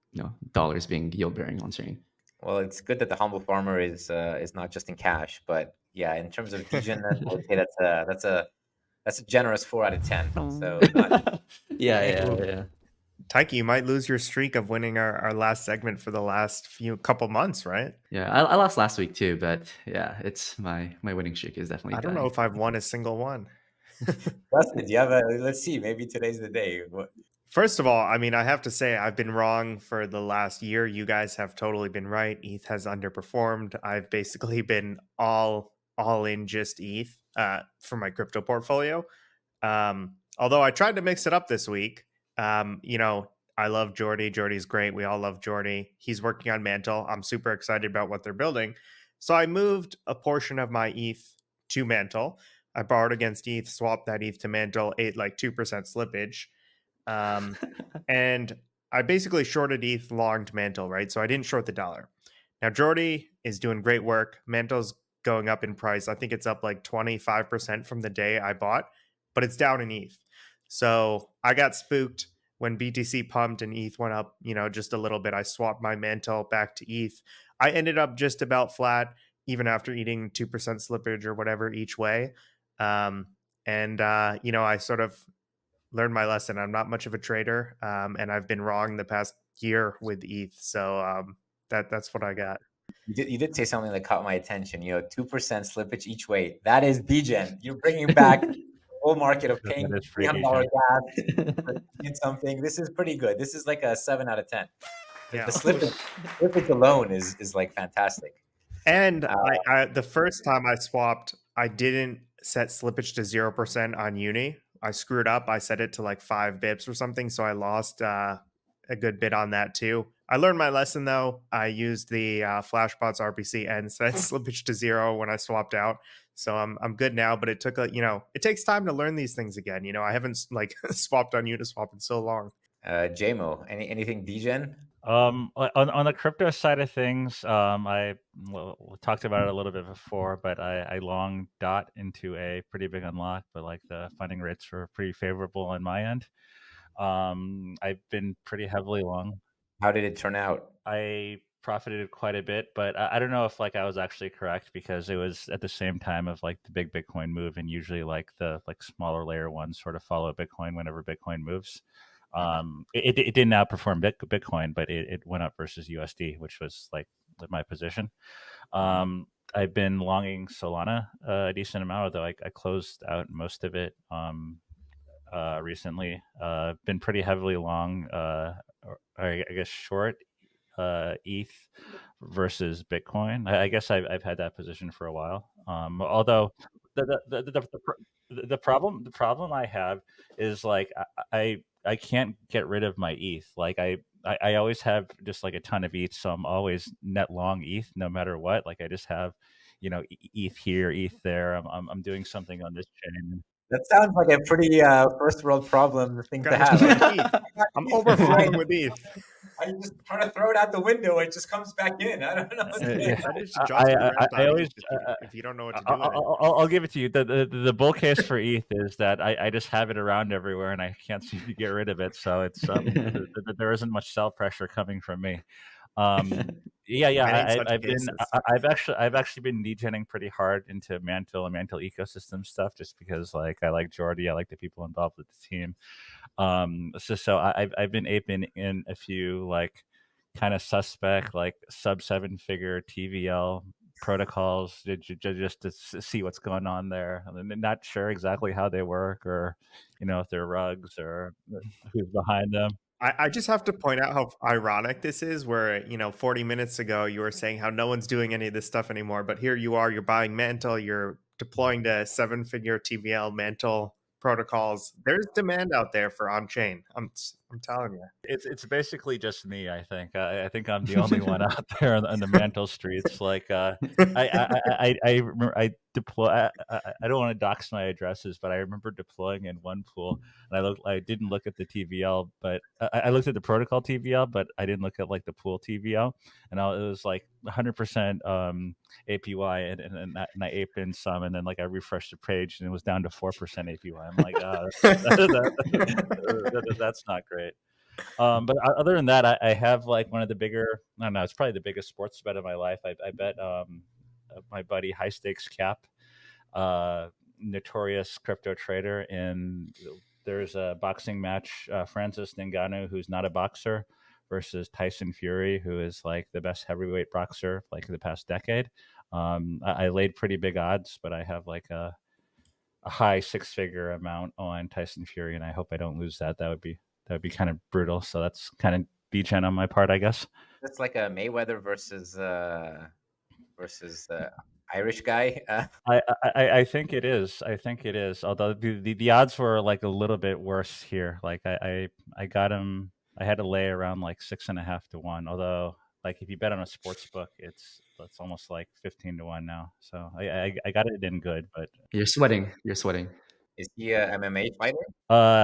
dollars being yield bearing on chain. Well, it's good that the humble farmer is not just in cash, but yeah, in terms of degen, I would say that's a generous 4 out of 10. So not Yeah, eh, yeah, yeah. Taiki, you might lose your streak of winning our last segment for the last few couple months, right? Yeah, I lost last week too, but yeah, it's my winning streak is definitely I don't know dying. if I've won a single one. Dustin, do you have let's see, maybe today's the day. First of all, I mean, I have to say I've been wrong for the last year. You guys have totally been right. ETH has underperformed. I've basically been all in just ETH for my crypto portfolio. Although I tried to mix it up this week. I love Jordy. Jordy's great. We all love Jordy. He's working on Mantle. I'm super excited about what they're building. So I moved a portion of my ETH to Mantle. I borrowed against ETH, swapped that ETH to Mantle, ate like 2% slippage. And I basically shorted ETH, longed Mantle, right? So I didn't short the dollar. Now, Jordy is doing great work. Mantle's going up in price. I think it's up like 25% from the day I bought, but it's down in ETH. So I got spooked when BTC pumped and ETH went up, just a little bit. I swapped my Mantle back to ETH. I ended up just about flat, even after eating 2% slippage or whatever each way. I sort of learned my lesson. I'm not much of a trader, and I've been wrong the past year with ETH. So that's what I got. You did say something that caught my attention. 2% slippage each way. That is degen. You're bringing back the whole market of paying That is free $300 degen. gas for something. This is pretty good. This is like a 7 out of 10. Yeah. The slippage alone is like fantastic. And I the first time I swapped, I didn't set slippage to 0% on Uni. I screwed up. I set it to like 5 bips or something, so I lost a good bit on that too. I learned my lesson though. I used the Flashbots RPC and set slippage to 0 when I swapped out. So I'm good now, but it took it takes time to learn these things again. I haven't like swapped on Uniswap in so long. JMO, anything Degen? On the crypto side of things, I talked about it a little bit before, but I long dot into a pretty big unlock, but like the funding rates were pretty favorable on my end. I've been pretty heavily long. How did it turn out? I profited quite a bit, but I don't know if like I was actually correct because it was at the same time of like the big Bitcoin move, and usually like the like smaller layer ones sort of follow Bitcoin whenever Bitcoin moves. It didn't outperform Bitcoin, but it went up versus USD, which was like my position. I've been longing Solana a decent amount, although I closed out most of it recently. Been pretty heavily long, or I guess short ETH versus Bitcoin. I guess I've had that position for a while. Although the problem I have is like I can't get rid of my ETH. Like I always have just like a ton of ETH, so I'm always net long ETH no matter what. Like I just have ETH here, ETH there. I'm doing something on this chain. That sounds like a pretty first world problem thing to Got have. too much ETH. I'm overflowing with ETH. I just try to throw it out the window. It just comes back in. I don't know what's going Yeah. on. That is just I always if you don't know what to do with it. I'll give it to you. The bull case for ETH is that I just have it around everywhere and I can't seem to get rid of it. So it's there isn't much sell pressure coming from me. Yeah, Many such I've been cases. I've actually been degening pretty hard into Mantle and Mantle ecosystem stuff just because like I like Jordy, I like the people involved with the team. So I've been aping in a few like kind of suspect like sub 7-figure TVL protocols just to see what's going on there. I'm not sure exactly how they work or if they're rugs or who's behind them. I just have to point out how ironic this is where 40 minutes ago you were saying how no one's doing any of this stuff anymore, but here you are, you're buying Mantle, you're deploying to 7-figure TVL Mantle protocols. There's demand out there for on-chain. I'm telling you. It's basically just me. I think I think I'm the only one out there on the Mantle streets. Like I remember I deploy. I don't want to dox my addresses, but I remember deploying in one pool, and I didn't look at the TVL, but I looked at the protocol TVL, but I didn't look at like the pool TVL, and it was like 100% APY, and I aped in some, and then like I refreshed the page, and it was down to 4% APY. I'm like, that's not great. But other than that, I have like one of the bigger. I don't know. It's probably the biggest sports bet of my life. I bet my buddy High Stakes Cap, notorious crypto trader, and there's a boxing match. Francis Ngannou, who's not a boxer, versus Tyson Fury, who is like the best heavyweight boxer like the past decade. I laid pretty big odds, but I have like a high 6-figure amount on Tyson Fury, and I hope I don't lose that. That would be kind of brutal. So that's kind of degen on my part, I guess. That's like a Mayweather versus Irish guy. I think it is. I think it is. Although the odds were like a little bit worse here. Like I got him. I had to lay around like 6.5 to 1. Although like if you bet on a sports book, it's almost like 15 to 1 now. So I got it in good, but You're sweating. You're sweating. Is he a MMA fighter?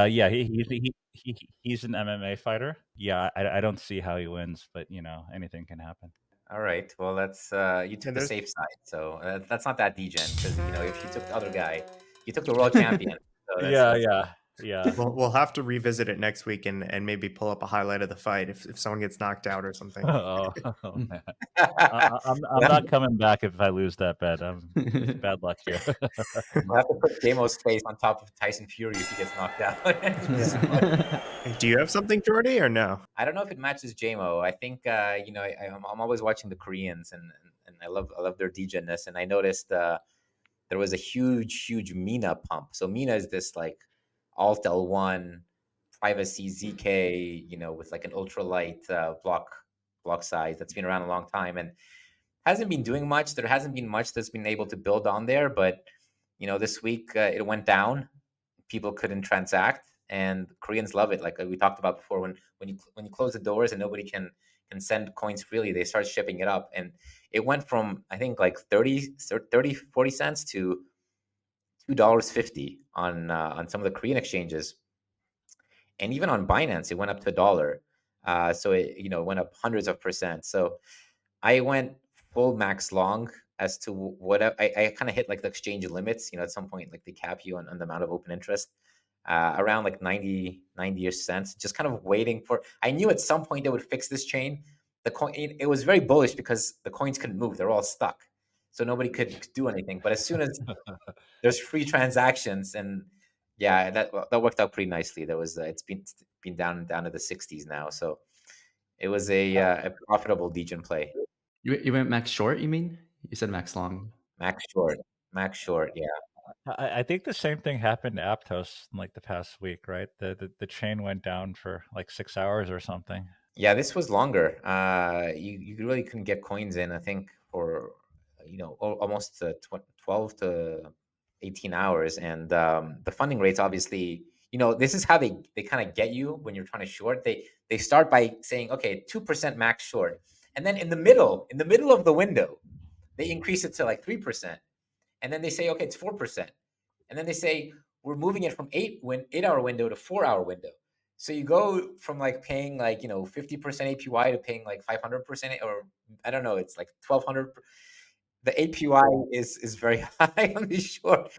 Yeah, he's an MMA fighter. Yeah, I don't see how he wins, but anything can happen. All right. Well, that's you took the safe side, so that's not that degen because if you took the other guy, you took the world champion. So Yeah. We'll have to revisit it next week and maybe pull up a highlight of the fight if someone gets knocked out or something. Oh man. I'm not coming back if I lose that bet. It's bad luck here. We'll have to put Damo's face on top of Tyson Fury if he gets knocked out. Do you have something, Jordy, or no? I don't know if it matches JMO. I think I'm always watching the Koreans and I love their degenness. And I noticed there was a huge Mina pump. So Mina is this like alt L1 privacy ZK, with like an ultralight block block size that's been around a long time and hasn't been doing much. There hasn't been much that's been able to build on there, but this week it went down. People couldn't transact, and Koreans love it. Like we talked about before, when you close the doors and nobody can send coins freely, they start shipping it up, and it went from I think like 40 cents to $2.50 on some of the Korean exchanges, and even on Binance, it went up to $1. So it went up hundreds of percent. So I went full max long as to what I kind of hit like the exchange limits. At some point, like they cap you on the amount of open interest around like 90-ish cents. Just kind of waiting for. I knew at some point they would fix this chain. The coin it was very bullish because the coins couldn't move; they're all stuck, so nobody could do anything. But as soon as there's free transactions, and yeah, that worked out pretty nicely. There was it's been down to the 60s now, so it was a profitable Degen play. You went max short, you mean? You said max long. Max short, yeah. I think the same thing happened to Aptos in like the past week, right? The chain went down for like 6 hours or something. Yeah, this was longer. You really couldn't get coins in, I think, for almost 12 to 18 hours, and the funding rates obviously. This is how they kind of get you when you're trying to short. They start by saying, okay, 2% max short, and then in the middle of the window, they increase it to like 3%, and then they say, okay, it's 4%, and then they say we're moving it from 8-hour window to 4-hour window. So you go from like paying like 50% APY to paying like 500%, or I don't know, it's like 1,200. The APY is very high on the short,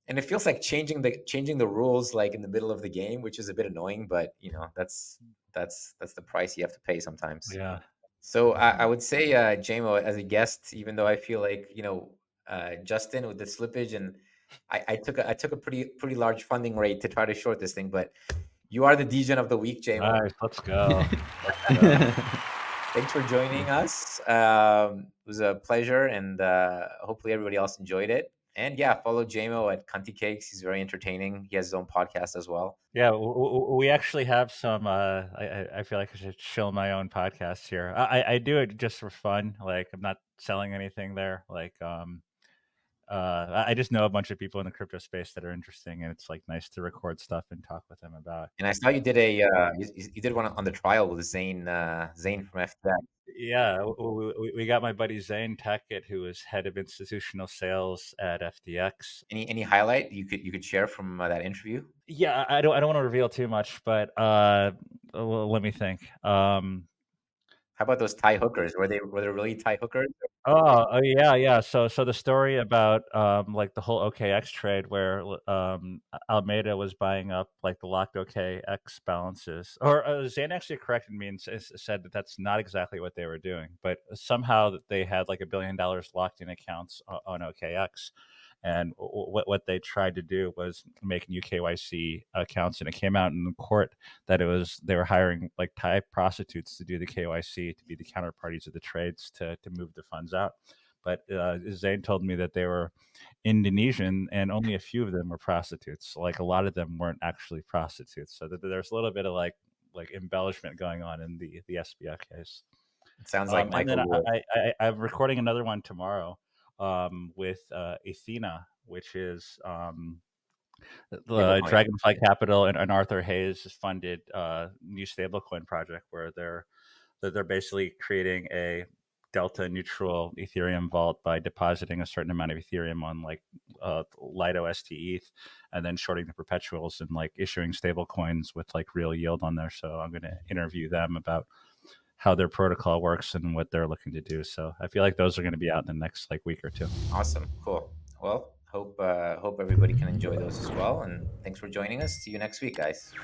and it feels like changing the rules like in the middle of the game, which is a bit annoying. But that's the price you have to pay sometimes. Yeah. So I would say JMO as a guest, even though I feel like Justin with the slippage, and I took a pretty large funding rate to try to short this thing, but you are the Degen of the week, JMO. Nice, let's go. Thanks for joining us. It was a pleasure, and hopefully everybody else enjoyed it. And yeah, follow JMO at Cunty Cakes. He's very entertaining. He has his own podcast as well. Yeah, we actually have some. I feel like I should show my own podcast here. I do it just for fun. Like I'm not selling anything there. Like I just know a bunch of people in the crypto space that are interesting, and it's like nice to record stuff and talk with them about. And I saw you did you did one on the trial with Zane from FTX. Yeah, we got my buddy Zane Tackett, who is head of institutional sales at FTX. Any highlight you could share from that interview? Yeah, I don't want to reveal too much, but well, let me think. How about those Thai hookers? Were they really Thai hookers? Oh yeah. So the story about like the whole OKX trade where Alameda was buying up like the locked OKX balances, or Zane actually corrected me and said that that's not exactly what they were doing, but somehow that they had like $1 billion locked in accounts on OKX. And what they tried to do was make new KYC accounts, and it came out in the court that they were hiring like Thai prostitutes to do the KYC, to be the counterparties of the trades to move the funds out. But Zane told me that they were Indonesian, and only a few of them were prostitutes. Like a lot of them weren't actually prostitutes. So there's a little bit of like embellishment going on in the SBF case. It sounds like Michael. And then I'm recording another one tomorrow. With Athena, which is the Dragonfly Capital and Arthur Hayes funded new stablecoin project where they're basically creating a delta neutral Ethereum vault by depositing a certain amount of Ethereum on like Lido ST-ETH and then shorting the perpetuals and like issuing stablecoins with like real yield on there. So I'm going to interview them about how their protocol works and what they're looking to do. So I feel like those are going to be out in the next like week or two. Awesome. Cool. Well, hope everybody can enjoy those as well. And thanks for joining us. See you next week, guys.